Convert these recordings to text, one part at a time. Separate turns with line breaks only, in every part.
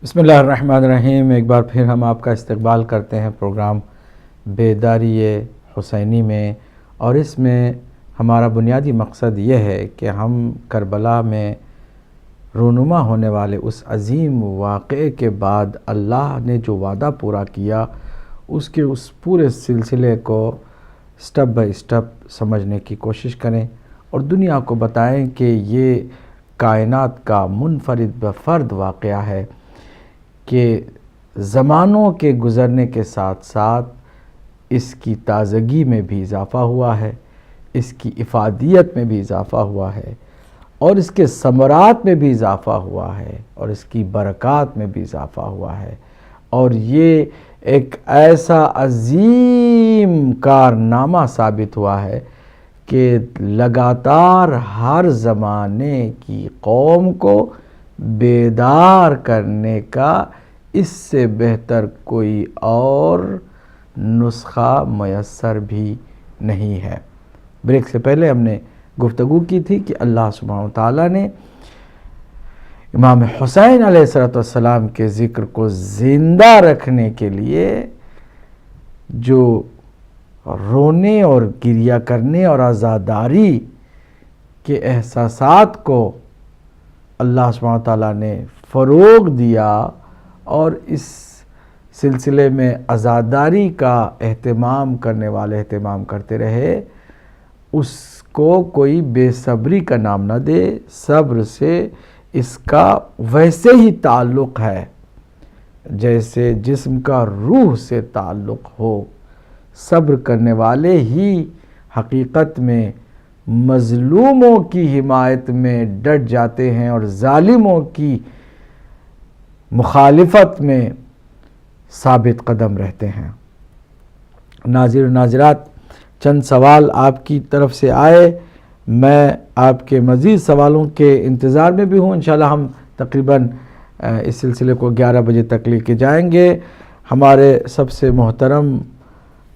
بسم اللہ الرحمن الرحیم۔ ایک بار پھر ہم آپ کا استقبال کرتے ہیں پروگرام بیداری حسینی میں، اور اس میں ہمارا بنیادی مقصد یہ ہے کہ ہم کربلا میں رونما ہونے والے اس عظیم واقعے کے بعد اللہ نے جو وعدہ پورا کیا اس کے اس پورے سلسلے کو سٹیپ بائی سٹیپ سمجھنے کی کوشش کریں، اور دنیا کو بتائیں کہ یہ کائنات کا منفرد بفرد واقعہ ہے کہ زمانوں کے گزرنے کے ساتھ ساتھ اس کی تازگی میں بھی اضافہ ہوا ہے، اس کی افادیت میں بھی اضافہ ہوا ہے، اور اس کے ثمرات میں بھی اضافہ ہوا ہے، اور اس کی برکات میں بھی اضافہ ہوا ہے، اور یہ ایک ایسا عظیم کارنامہ ثابت ہوا ہے کہ لگاتار ہر زمانے کی قوم کو بیدار کرنے کا اس سے بہتر کوئی اور نسخہ میسر بھی نہیں ہے۔ بریک سے پہلے ہم نے گفتگو کی تھی کہ اللہ سبحانہ وتعالیٰ نے امام حسین علیہ السلام کے ذکر کو زندہ رکھنے کے لیے جو رونے اور گریہ کرنے اور عزاداری کے احساسات کو اللہ سبحانہ وتعالیٰ نے فروغ دیا، اور اس سلسلے میں عزاداری کا اہتمام کرنے والے اہتمام کرتے رہے، اس کو کوئی بے صبری کا نام نہ دے۔ صبر سے اس کا ویسے ہی تعلق ہے جیسے جسم کا روح سے تعلق ہو۔ صبر کرنے والے ہی حقیقت میں مظلوموں کی حمایت میں ڈٹ جاتے ہیں اور ظالموں کی مخالفت میں ثابت قدم رہتے ہیں۔ ناظر و ناظرات، چند سوال آپ کی طرف سے آئے، میں آپ کے مزید سوالوں کے انتظار میں بھی ہوں۔ انشاءاللہ ہم تقریباً اس سلسلے کو 11 بجے تک لے کے جائیں گے۔ ہمارے سب سے محترم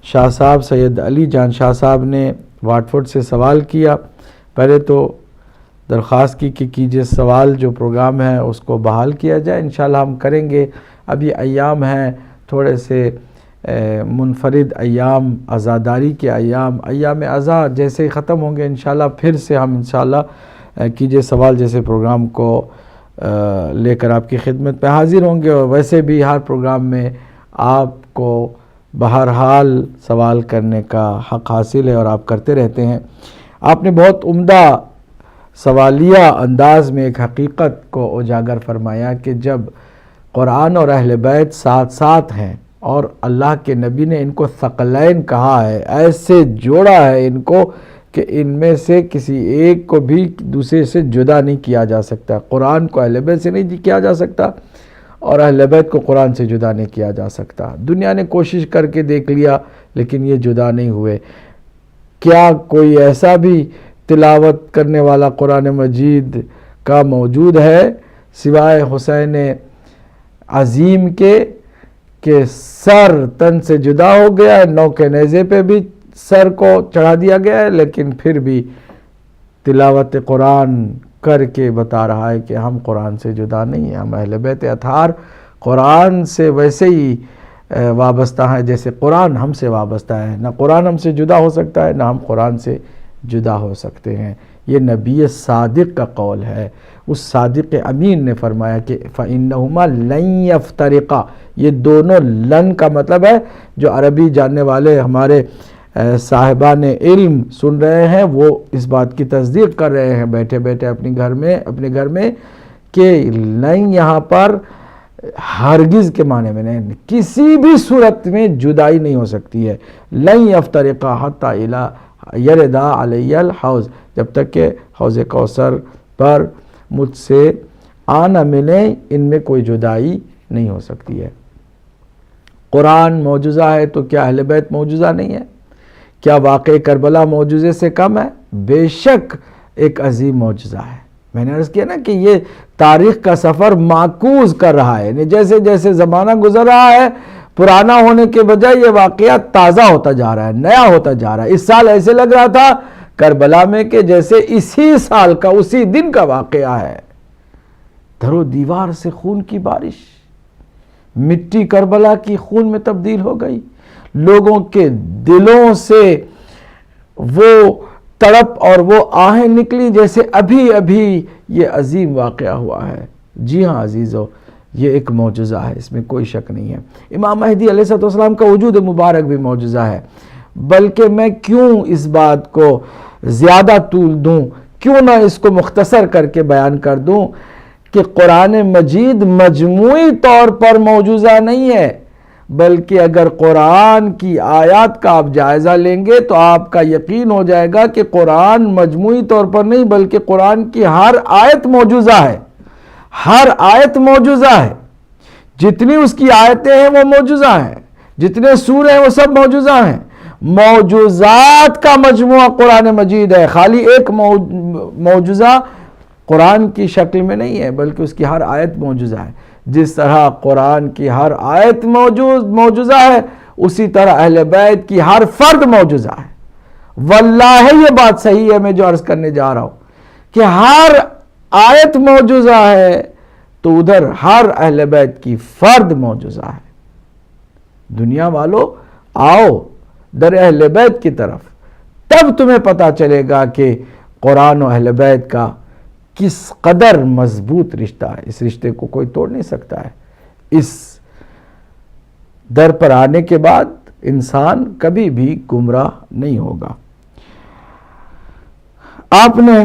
شاہ صاحب سید علی جان شاہ صاحب نے واٹفورڈ سے سوال کیا۔ پہلے تو درخواست کی کہ کیجئے سوال جو پروگرام ہے اس کو بحال کیا جائے، انشاءاللہ ہم کریں گے۔ اب یہ ایام ہیں تھوڑے سے منفرد ایام، عزاداری کے ایام عزا جیسے ختم ہوں گے انشاءاللہ پھر سے ہم انشاءاللہ کیجئے سوال جیسے پروگرام کو لے کر آپ کی خدمت پہ حاضر ہوں گے، اور ویسے بھی ہر پروگرام میں آپ کو بہرحال سوال کرنے کا حق حاصل ہے اور آپ کرتے رہتے ہیں۔ آپ نے بہت عمدہ سوالیہ انداز میں ایک حقیقت کو اجاگر فرمایا کہ جب قرآن اور اہل بیت ساتھ ساتھ ہیں اور اللہ کے نبی نے ان کو ثقلین کہا ہے، ایسے جوڑا ہے ان کو کہ ان میں سے کسی ایک کو بھی دوسرے سے جدا نہیں کیا جا سکتا۔ قرآن کو اہل بیت سے نہیں کیا جا سکتا، اور اہل بیت کو قرآن سے جدا نہیں کیا جا سکتا۔ دنیا نے کوشش کر کے دیکھ لیا لیکن یہ جدا نہیں ہوئے۔ کیا کوئی ایسا بھی تلاوت کرنے والا قرآن مجید کا موجود ہے سوائے حسین عظیم کے کہ سر تن سے جدا ہو گیا ہے، نو کے نیزے پہ بھی سر کو چڑھا دیا گیا ہے، لیکن پھر بھی تلاوت قرآن کر کے بتا رہا ہے کہ ہم قرآن سے جدا نہیں ہیں، ہم اہل بیت اطہار قرآن سے ویسے ہی وابستہ ہیں جیسے قرآن ہم سے وابستہ ہے۔ نہ قرآن ہم سے جدا ہو سکتا ہے، نہ ہم قرآن سے جدا ہو سکتے ہیں۔ یہ نبی صادق کا قول ہے۔ اس صادق امین نے فرمایا کہ فَإِنَّهُمَا لَن يَفْتَرِقَا، یہ دونوں لن کا مطلب ہے، جو عربی جاننے والے ہمارے صاحبان علم سن رہے ہیں وہ اس بات کی تصدیق کر رہے ہیں بیٹھے بیٹھے اپنے گھر میں کہ لن یہاں پر ہرگز کے معنی میں نہیں، کسی بھی صورت میں جدائی نہیں ہو سکتی ہے۔ لن يَفْتَرِقَا حَتَّى إِلَى يَرِدَ عَلَيَّ الْحَوْض، جب تک کہ حوض کوثر پر مجھ سے آنا ملے ان میں کوئی جدائی نہیں ہو سکتی ہے۔ قرآن معجزہ ہے تو کیا اہل بیت معجزہ نہیں ہے؟ کیا واقع کربلا معجزے سے کم ہے؟ بے شک ایک عظیم معجزہ ہے۔ میں نے عرض کیا نا کہ یہ تاریخ کا سفر معکوس کر رہا ہے، یعنی جیسے جیسے زمانہ گزر رہا ہے پرانا ہونے کے بجائے یہ واقعہ تازہ ہوتا جا رہا ہے، نیا ہوتا جا رہا ہے۔ اس سال ایسے لگ رہا تھا کربلا میں کہ جیسے اسی سال کا اسی دن کا واقعہ ہے۔ در و دیوار سے خون کی بارش، مٹی کربلا کی خون میں تبدیل ہو گئی، لوگوں کے دلوں سے وہ تڑپ اور وہ آہیں نکلی جیسے ابھی ابھی یہ عظیم واقعہ ہوا ہے۔ جی ہاں عزیزو، یہ ایک معجزہ ہے، اس میں کوئی شک نہیں ہے۔ امام مہدی علیہ السلام کا وجود مبارک بھی معجزہ ہے، بلکہ میں کیوں اس بات کو زیادہ طول دوں، کیوں نہ اس کو مختصر کر کے بیان کر دوں کہ قرآن مجید مجموعی طور پر معجزہ نہیں ہے، بلکہ اگر قرآن کی آیات کا آپ جائزہ لیں گے تو آپ کا یقین ہو جائے گا کہ قرآن مجموعی طور پر نہیں بلکہ قرآن کی ہر آیت معجزہ ہے، ہر آیت معجزہ ہے، جتنی اس کی آیتیں ہیں وہ معجزہ ہیں، جتنے سورے ہیں وہ سب معجزہ ہیں، معجزات کا مجموعہ قرآن مجید ہے، خالی ایک معجزہ قرآن کی شکل میں نہیں ہے بلکہ اس کی ہر آیت معجزہ ہے۔ جس طرح قرآن کی ہر آیت معجزہ ہے، اسی طرح اہل بیت کی ہر فرد معجزہ ہے۔ واللہ یہ بات صحیح ہے میں جو عرض کرنے جا رہا ہوں کہ ہر آیت معجزہ ہے تو ادھر ہر اہل بیت کی فرد معجزہ ہے۔ دنیا والو آؤ در اہل بیت کی طرف، تب تمہیں پتا چلے گا کہ قرآن و اہل بیت کا کس قدر مضبوط رشتہ ہے، اس رشتے کو کوئی توڑ نہیں سکتا ہے۔ اس در پر آنے کے بعد انسان کبھی بھی گمراہ نہیں ہوگا۔ آپ نے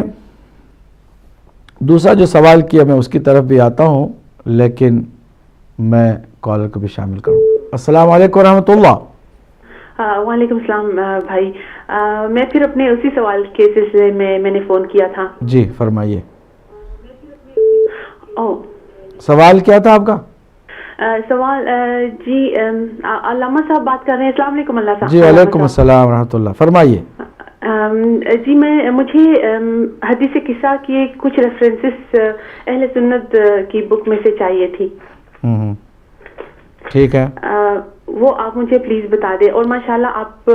دوسرا جو سوال کیا میں اس کی طرف بھی آتا ہوں، لیکن میں کالر کو بھی شامل کروں۔ السلام علیکم ورحمۃ اللہ۔
وعلیکم السلام بھائی، میں پھر اپنے اسی سوال کے سلسلے میں نے فون کیا تھا۔
جی فرمائیے،
سوال
کیا تھا آپ کا؟
سوال جی علامہ صاحب بات کر رہے ہیں؟ السلام علیکم اللہ صاحب۔
جی وعلیکم السلام ورحمۃ اللہ، فرمائیے۔
جی مجھے حدیث قصہ کی کچھ ریفرنسز اہل سنت کی بک میں سے چاہیے تھی۔
ٹھیک ہے،
وہ آپ مجھے پلیز بتا دیں، اور ماشاءاللہ آپ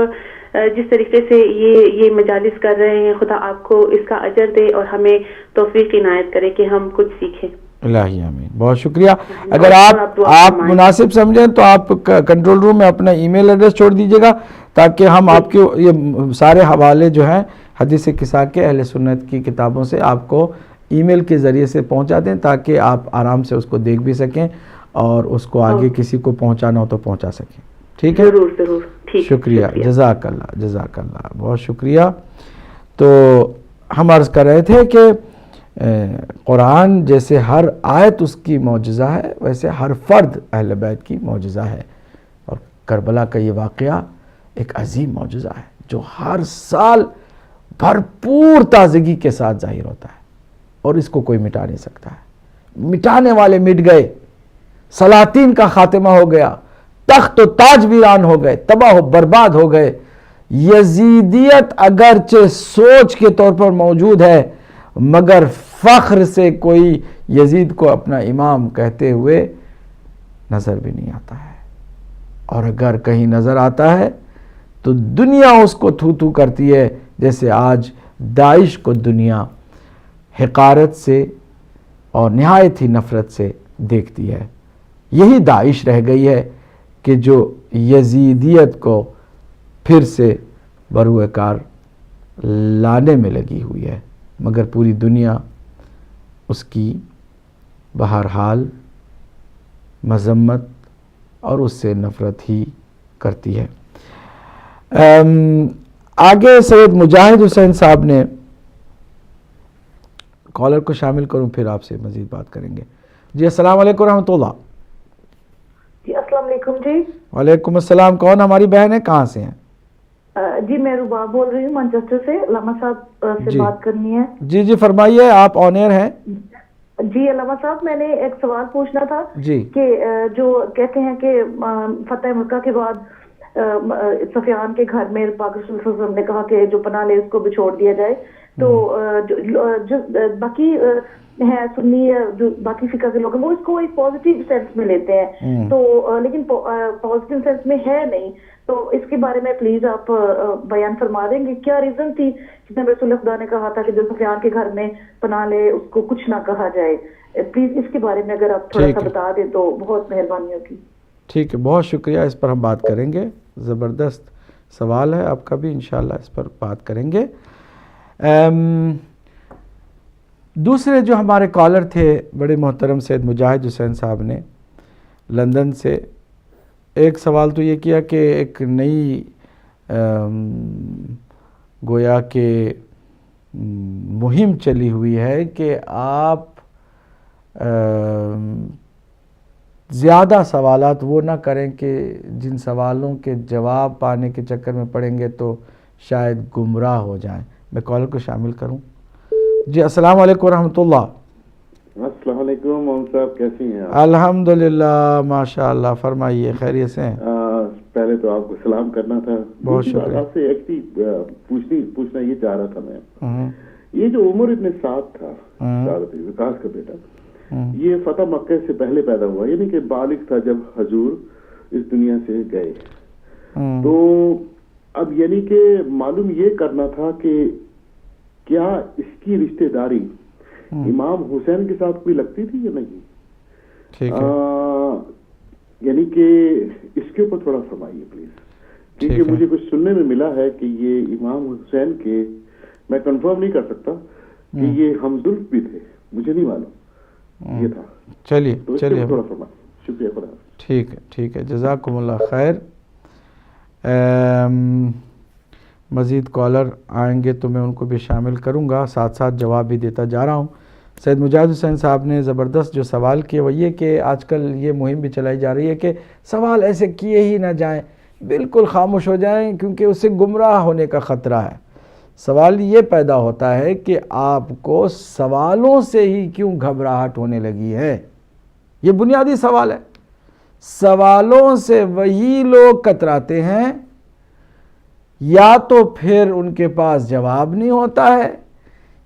جس طریقے سے یہ مجالس کر رہے ہیں، خدا آپ کو اس کا اجر دے اور ہمیں توفیق عنایت کرے کہ ہم کچھ سیکھیں۔
الہی آمین، بہت شکریہ۔ اگر آپ مناسب سمجھیں تو آپ کنٹرول روم میں اپنا ای میل ایڈریس چھوڑ دیجیے گا تاکہ ہم آپ کے یہ سارے حوالے جو ہیں حدیث قصہ کے اہل سنت کی کتابوں سے آپ کو ای میل کے ذریعے سے پہنچا دیں تاکہ آپ آرام سے اس کو دیکھ بھی سکیں اور اس کو آگے کسی کو پہنچانا ہو تو پہنچا سکیں۔ ٹھیک ہے،
ضرور ضرور،
شکریہ، جزاک اللہ، جزاک اللہ، بہت شکریہ۔ تو ہم عرض کر رہے تھے کہ قرآن جیسے ہر آیت اس کی معجزہ ہے، ویسے ہر فرد اہل بیت کی معجزہ ہے، اور کربلا کا یہ واقعہ ایک عظیم معجزہ ہے جو ہر سال بھرپور تازگی کے ساتھ ظاہر ہوتا ہے، اور اس کو کوئی مٹا نہیں سکتا ہے۔ مٹانے والے مٹ گئے، سلاطین کا خاتمہ ہو گیا، تخت و تاج ویران ہو گئے، تباہ و برباد ہو گئے۔ یزیدیت اگرچہ سوچ کے طور پر موجود ہے مگر فخر سے کوئی یزید کو اپنا امام کہتے ہوئے نظر بھی نہیں آتا ہے، اور اگر کہیں نظر آتا ہے تو دنیا اس کو تھو تھو کرتی ہے، جیسے آج داعش کو دنیا حقارت سے اور نہایت ہی نفرت سے دیکھتی ہے۔ یہی داعش رہ گئی ہے کہ جو یزیدیت کو پھر سے بروئے کار لانے میں لگی ہوئی ہے، مگر پوری دنیا اس کی بہرحال مذمت اور اس سے نفرت ہی کرتی ہے۔ آگے سید مجاہد حسین صاحب نے، کالر کو شامل کروں پھر آپ سے مزید بات کریں گے۔ جی السلام علیکم رحمۃ اللہ۔
جی السلام علیکم۔ جی
وعلیکم السلام، کون ہماری بہن ہے، کہاں سے ہیں؟
جی میں رباب بول رہی ہوں مانچسٹر سے، علامہ صاحب سے بات کرنی ہے۔
جی جی فرمائیے، آپ آن ایئر ہیں۔
جی علامہ صاحب، میں نے ایک سوال پوچھنا تھا
جی
کہ جو کہتے ہیں کہ فتح مکہ کے بعد سفیان کے گھر میں پاک رسول صلی اللہ علیہ وسلم نے کہا کہ جو پناہ لے اس کو بھی چھوڑ دیا جائے، تو جو باقی ہے سنی جو باقی فقہ کے لوگ ہیں وہ اس کو ایک پازیٹیو سینس میں لیتے ہیں، تو لیکن پازیٹیو سینس میں ہے نہیں، تو اس کے بارے میں پلیز آپ بیان فرما دیں گے کیا ریزن تھی جس میں رسول خدا نے کہا تھا کہ جو سفیان کے گھر میں پناہ لے اس کو کچھ نہ کہا جائے، پلیز اس کے بارے میں اگر آپ تھوڑا سا بتا دیں تو بہت مہربانی ہوگی.
ٹھیک ہے، بہت شکریہ، اس پر ہم بات کریں گے. زبردست سوال ہے آپ کا بھی، انشاءاللہ اس پر بات کریں گے. دوسرے جو ہمارے کالر تھے بڑے محترم سید مجاہد حسین صاحب نے لندن سے، ایک سوال تو یہ کیا کہ ایک نئی گویا کہ مہم چلی ہوئی ہے کہ آپ زیادہ سوالات وہ نہ کریں کہ جن سوالوں کے جواب پانے کے چکر میں پڑیں گے تو شاید گمراہ ہو جائیں. میں کالر کو شامل کروں. جی السلام علیکم ورحمۃ اللہ.
السلام علیکم محمد صاحب، کیسی ہیں آپ؟
الحمدللہ ماشاءاللہ، فرمائیے، خیریت سے ہیں؟
پہلے تو آپ کو سلام کرنا تھا.
بہت شکریہ.
آپ سے ایک پوچھنا یہ چاہ رہا تھا میں، یہ جو عمر ابن سعد تھا وکاس کا بیٹا، یہ فتح مکہ سے پہلے پیدا ہوا، یعنی کہ بالغ تھا جب حضور اس دنیا سے گئے. تو اب یعنی کہ معلوم یہ کرنا تھا کہ کیا اس کی رشتہ داری امام حسین کے ساتھ کوئی لگتی تھی یا نہیں؟
ٹھیک ہے،
یعنی کہ اس کے اوپر تھوڑا فرمائیے پلیز، کیونکہ مجھے کچھ سننے میں ملا ہے کہ یہ امام حسین کے، میں کنفرم نہیں کر سکتا کہ یہ ہمزلف بھی تھے، مجھے نہیں معلوم یہ تھا.
چلیے چلیے،
تھوڑا فرمائیے. شکریہ. خدا.
ٹھیک ہے ٹھیک ہے، جزاکم اللہ خیر. مزید کالر آئیں گے تو میں ان کو بھی شامل کروں گا، ساتھ ساتھ جواب بھی دیتا جا رہا ہوں. سید مجاہد حسین صاحب نے زبردست جو سوال کیے وہ یہ کہ آج کل یہ مہم بھی چلائی جا رہی ہے کہ سوال ایسے کیے ہی نہ جائیں، بالکل خاموش ہو جائیں، کیونکہ اس سے گمراہ ہونے کا خطرہ ہے. سوال یہ پیدا ہوتا ہے کہ آپ کو سوالوں سے ہی کیوں گھبراہٹ ہونے لگی ہے. یہ بنیادی سوال ہے. سوالوں سے وہی لوگ کتراتے ہیں یا تو پھر ان کے پاس جواب نہیں ہوتا ہے،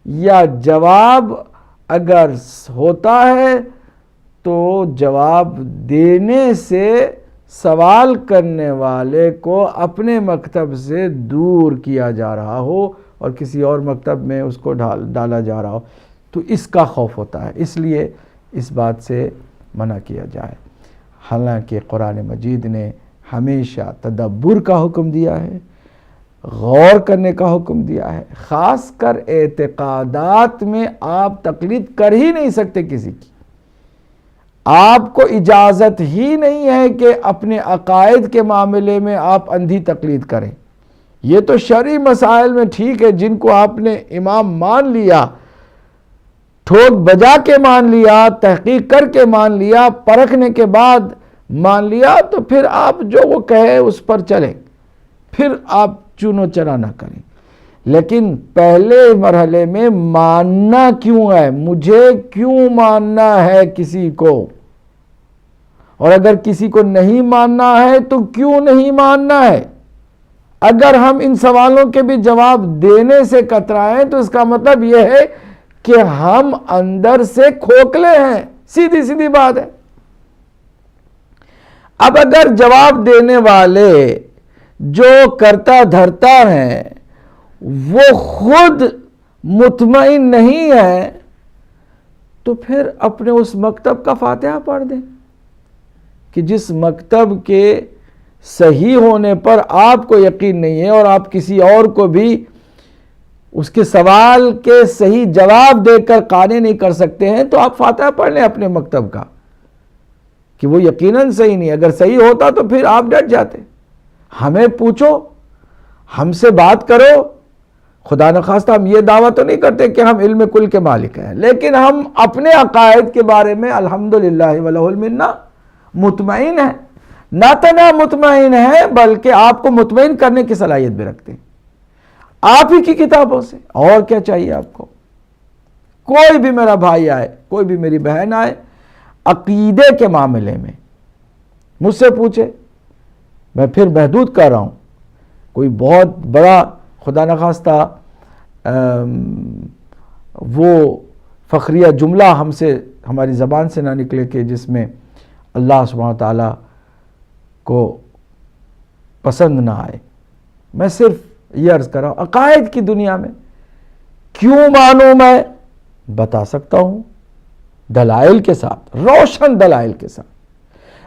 یا جواب اگر ہوتا ہے تو جواب دینے سے سوال کرنے والے کو اپنے مکتب سے دور کیا جا رہا ہو اور کسی اور مکتب میں اس کو ڈالا جا رہا ہو، تو اس کا خوف ہوتا ہے. اس لیے اس بات سے منع کیا جائے. حالانکہ قرآن مجید نے ہمیشہ تدبر کا حکم دیا ہے، غور کرنے کا حکم دیا ہے. خاص کر اعتقادات میں آپ تقلید کر ہی نہیں سکتے کسی کی. آپ کو اجازت ہی نہیں ہے کہ اپنے عقائد کے معاملے میں آپ اندھی تقلید کریں. یہ تو شرعی مسائل میں ٹھیک ہے، جن کو آپ نے امام مان لیا، ٹھوک بجا کے مان لیا، تحقیق کر کے مان لیا، پرکھنے کے بعد مان لیا، تو پھر آپ جو وہ کہے اس پر چلیں، پھر آپ چونو چرا نہ کریں. لیکن پہلے مرحلے میں ماننا کیوں ہے؟ مجھے کیوں ماننا ہے کسی کو؟ اور اگر کسی کو نہیں ماننا ہے تو کیوں نہیں ماننا ہے؟ اگر ہم ان سوالوں کے بھی جواب دینے سے کترائیں تو اس کا مطلب یہ ہے کہ ہم اندر سے کھوکھلے ہیں. سیدھی سیدھی بات ہے. اب اگر جواب دینے والے جو کرتا دھرتا ہیں وہ خود مطمئن نہیں ہے تو پھر اپنے اس مکتب کا فاتحہ پڑھ دیں کہ جس مکتب کے صحیح ہونے پر آپ کو یقین نہیں ہے اور آپ کسی اور کو بھی اس کے سوال کے صحیح جواب دے کر قانع نہیں کر سکتے ہیں، تو آپ فاتحہ پڑھ لیں اپنے مکتب کا کہ وہ یقیناً صحیح نہیں. اگر صحیح ہوتا تو پھر آپ ڈٹ جاتے. ہمیں پوچھو، ہم سے بات کرو. خدا نخواستہ ہم یہ دعویٰ تو نہیں کرتے کہ ہم علم کل کے مالک ہیں، لیکن ہم اپنے عقائد کے بارے میں الحمدللہ ولہ المنہ مطمئن ہیں. نہ تنہا مطمئن ہیں بلکہ آپ کو مطمئن کرنے کی صلاحیت بھی رکھتے ہیں آپ ہی کی کتابوں سے. اور کیا چاہیے آپ کو؟ کوئی بھی میرا بھائی آئے، کوئی بھی میری بہن آئے، عقیدے کے معاملے میں مجھ سے پوچھے، میں پھر محدود کر رہا ہوں، کوئی بہت بڑا خدا نخواستہ وہ فخریہ جملہ ہم سے، ہماری زبان سے نہ نکلے کہ جس میں اللہ سبحانہ وتعالی کو پسند نہ آئے. میں صرف یہ عرض کر رہا ہوں، عقائد کی دنیا میں کیوں مانوں میں بتا سکتا ہوں. دلائل کے ساتھ، روشن دلائل کے ساتھ۔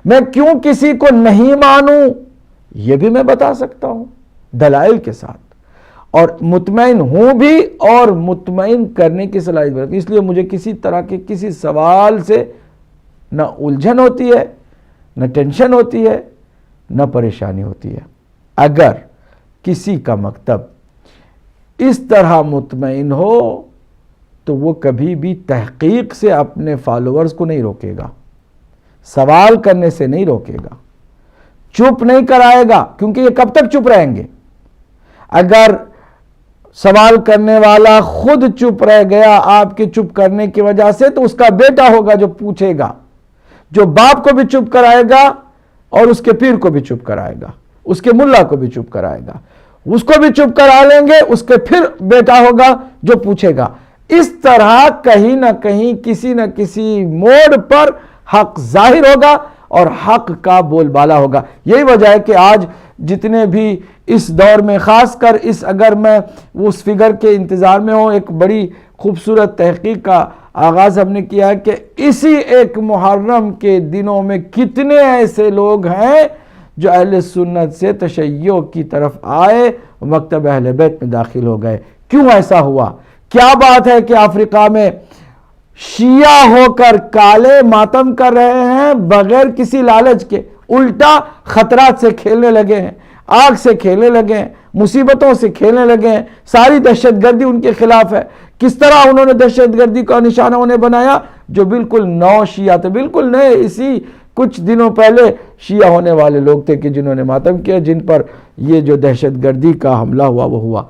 میں کیوں کسی کو نہیں مانوں یہ بھی میں بتا سکتا ہوں دلائل کے ساتھ، اور مطمئن ہوں بھی اور مطمئن کرنے کی صلاحیت بھی۔ اس لیے مجھے کسی طرح کے کسی سوال سے نہ الجھن ہوتی ہے، نہ ٹینشن ہوتی ہے، نہ پریشانی ہوتی ہے۔ اگر کسی کا مکتب اس طرح مطمئن ہو تو وہ کبھی بھی تحقیق سے اپنے فالوورز کو نہیں روکے گا، سوال کرنے سے نہیں روکے گا، چپ نہیں کرائے گا، کیونکہ یہ کب تک چپ رہیں گے؟ اگر سوال کرنے والا خود چپ رہ گیا آپ کے چپ کرنے کی وجہ سے، تو اس کا بیٹا ہوگا جو پوچھے گا، جو باپ کو بھی چپ کرائے گا اور اس کے پیر کو بھی چپ کرائے گا، اس کے ملا کو بھی چپ کرائے گا، اس کو بھی چپ کرا لیں گے، اس کے پھر بیٹا ہوگا جو پوچھے گا۔ اس طرح کہیں نہ کہیں کسی نہ کسی موڑ پر حق ظاہر ہوگا اور حق کا بول بالا ہوگا۔ یہی وجہ ہے کہ آج جتنے بھی اس دور میں، خاص کر اگر میں اس فگر کے انتظار میں ہوں، ایک بڑی خوبصورت تحقیق کا آغاز ہم نے کیا ہے کہ اسی ایک محرم کے دنوں میں کتنے ایسے لوگ ہیں جو اہل سنت سے تشیع کی طرف آئے، مکتب اہل بیت میں داخل ہو گئے۔ کیوں ایسا ہوا؟ کیا بات ہے کہ افریقہ میں شیعہ ہو کر کالے ماتم کر رہے ہیں بغیر کسی لالچ کے، الٹا خطرات سے کھیلنے لگے ہیں، آگ سے کھیلنے لگے ہیں، مصیبتوں سے کھیلنے لگے ہیں، ساری دہشت گردی ان کے خلاف ہے۔ کس طرح انہوں نے دہشت گردی کا نشانہ انہیں بنایا؟ جو بالکل نو شیعہ تھے، بالکل نئے، اسی کچھ دنوں پہلے شیعہ ہونے والے لوگ تھے کہ جنہوں نے ماتم کیا، جن پر یہ جو دہشت گردی کا حملہ ہوا وہ ہوا۔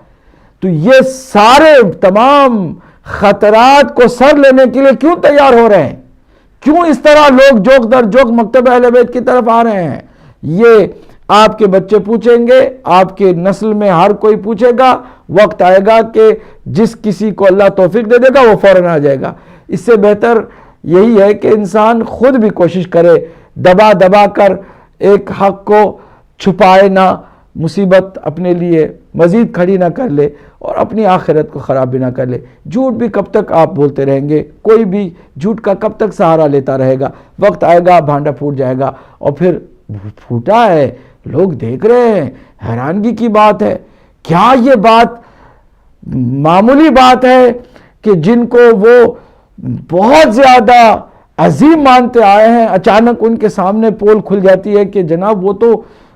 تو یہ سارے تمام خطرات کو سر لینے کے لیے کیوں تیار ہو رہے ہیں؟ کیوں اس طرح لوگ جوک در جوک مکتب اہل بیت کی طرف آ رہے ہیں؟ یہ آپ کے بچے پوچھیں گے، آپ کے نسل میں ہر کوئی پوچھے گا، وقت آئے گا کہ جس کسی کو اللہ توفیق دے دے گا وہ فوراً آ جائے گا۔ اس سے بہتر یہی ہے کہ انسان خود بھی کوشش کرے، دبا دبا کر ایک حق کو چھپائے نہ، مصیبت اپنے لیے مزید کھڑی نہ کر لے اور اپنی آخرت کو خراب بھی نہ کر لے۔ جھوٹ بھی کب تک آپ بولتے رہیں گے؟ کوئی بھی جھوٹ کا کب تک سہارا لیتا رہے گا؟ وقت آئے گا بھانڈا پھوٹ جائے گا، اور پھر پھوٹا ہے، لوگ دیکھ رہے ہیں، حیرانگی کی بات ہے۔ کیا یہ بات معمولی بات ہے کہ جن کو وہ بہت زیادہ عظیم مانتے آئے ہیں، اچانک ان کے سامنے پول کھل جاتی ہے کہ جناب وہ تو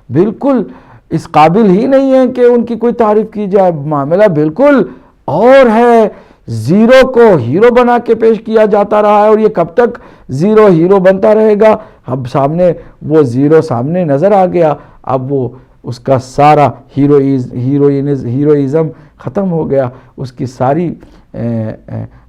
بالکل اس قابل ہی نہیں ہے کہ ان کی کوئی تعریف کی جائے، معاملہ بالکل اور ہے۔ زیرو کو ہیرو بنا کے پیش کیا جاتا رہا ہے، اور یہ کب تک زیرو ہیرو بنتا رہے گا؟ اب سامنے وہ زیرو سامنے نظر آ گیا، اب وہ اس کا سارا ہیروئزم ختم ہو گیا،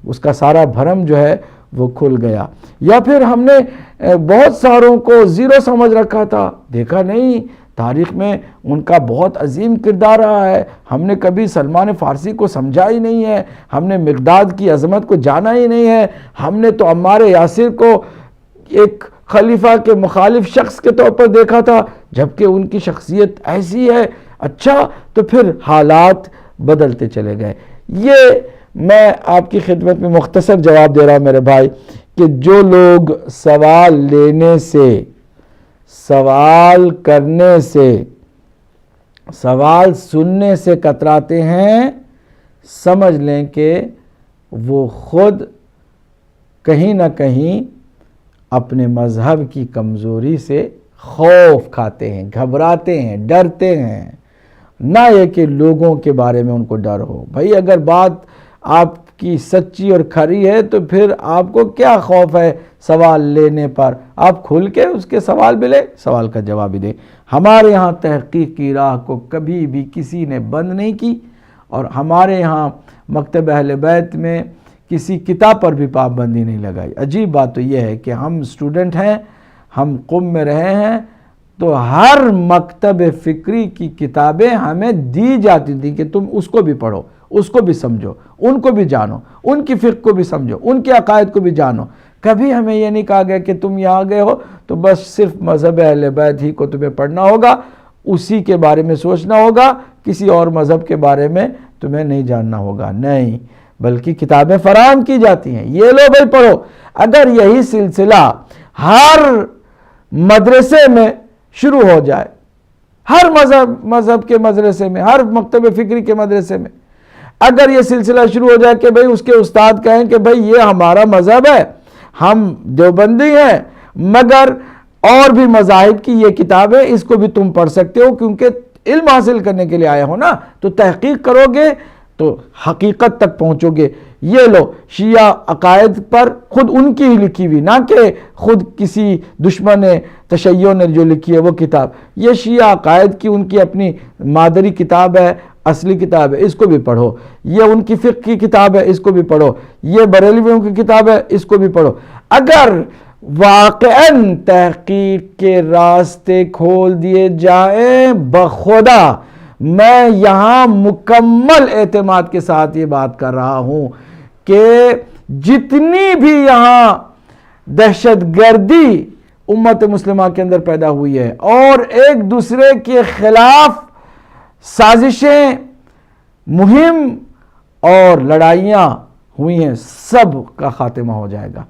اس کا سارا بھرم جو ہے وہ کھل گیا۔ یا پھر ہم نے بہت ساروں کو زیرو سمجھ رکھا تھا، دیکھا نہیں تاریخ میں ان کا بہت عظیم کردار رہا ہے۔ ہم نے کبھی سلمان فارسی کو سمجھا ہی نہیں ہے، ہم نے مقداد کی عظمت کو جانا ہی نہیں ہے، ہم نے تو عمار یاسر کو ایک خلیفہ کے مخالف شخص کے طور پر دیکھا تھا، جبکہ ان کی شخصیت ایسی ہے۔ اچھا، تو پھر حالات بدلتے چلے گئے۔ یہ میں آپ کی خدمت میں مختصر جواب دے رہا ہوں میرے بھائی، کہ جو لوگ سوال لینے سے، سوال کرنے سے، سوال سننے سے کتراتے ہیں، سمجھ لیں کہ وہ خود کہیں نہ کہیں اپنے مذہب کی کمزوری سے خوف کھاتے ہیں، گھبراتے ہیں، ڈرتے ہیں۔ نہ یہ کہ لوگوں کے بارے میں ان کو ڈر ہو۔ بھائی اگر بات آپ کی سچی اور کھری ہے تو پھر آپ کو کیا خوف ہے سوال لینے پر؟ آپ کھل کے اس کے سوال بھی لیں، سوال کا جواب بھی دیں۔ ہمارے ہاں تحقیق کی راہ کو کبھی بھی کسی نے بند نہیں کی، اور ہمارے ہاں مکتب اہل بیت میں کسی کتاب پر بھی پابندی نہیں لگائی۔ عجیب بات تو یہ ہے کہ ہم اسٹوڈنٹ ہیں، ہم قم میں رہے ہیں، تو ہر مکتب فکری کی کتابیں ہمیں دی جاتی تھیں کہ تم اس کو بھی پڑھو، اس کو بھی سمجھو، ان کو بھی جانو، ان کی فقہ کو بھی سمجھو، ان کے عقائد کو بھی جانو۔ کبھی ہمیں یہ نہیں کہا گیا کہ تم یہاں گئے ہو تو بس صرف مذہب اہل بیت ہی کو تمہیں پڑھنا ہوگا، اسی کے بارے میں سوچنا ہوگا، کسی اور مذہب کے بارے میں تمہیں نہیں جاننا ہوگا۔ نہیں، بلکہ کتابیں فراہم کی جاتی ہیں، یہ لو بھائی پڑھو۔ اگر یہی سلسلہ ہر مدرسے میں شروع ہو جائے، ہر مذہب کے مدرسے میں، ہر مکتب فکری کے مدرسے میں اگر یہ سلسلہ شروع ہو جائے کہ بھئی اس کے استاد کہیں کہ بھئی یہ ہمارا مذہب ہے، ہم دیوبندی ہیں، مگر اور بھی مذاہب کی یہ کتاب ہے، اس کو بھی تم پڑھ سکتے ہو، کیونکہ علم حاصل کرنے کے لیے آئے ہو نا، تو تحقیق کرو گے تو حقیقت تک پہنچو گے۔ یہ لو شیعہ عقائد پر خود ان کی ہی لکھی ہوئی، نہ کہ خود کسی دشمن تشیع نے جو لکھی ہے وہ کتاب، یہ شیعہ عقائد کی ان کی اپنی مادری کتاب ہے، اصلی کتاب ہے، اس کو بھی پڑھو۔ یہ ان کی فقہ کی کتاب ہے، اس کو بھی پڑھو۔ یہ بریلویوں کی کتاب ہے، اس کو بھی پڑھو۔ اگر واقعاً تحقیق کے راستے کھول دیے جائیں، بخدا میں یہاں مکمل اعتماد کے ساتھ یہ بات کر رہا ہوں کہ جتنی بھی یہاں دہشت گردی امت مسلمہ کے اندر پیدا ہوئی ہے اور ایک دوسرے کے خلاف سازشیں، مہم اور لڑائیاں ہوئی ہیں، سب کا خاتمہ ہو جائے گا،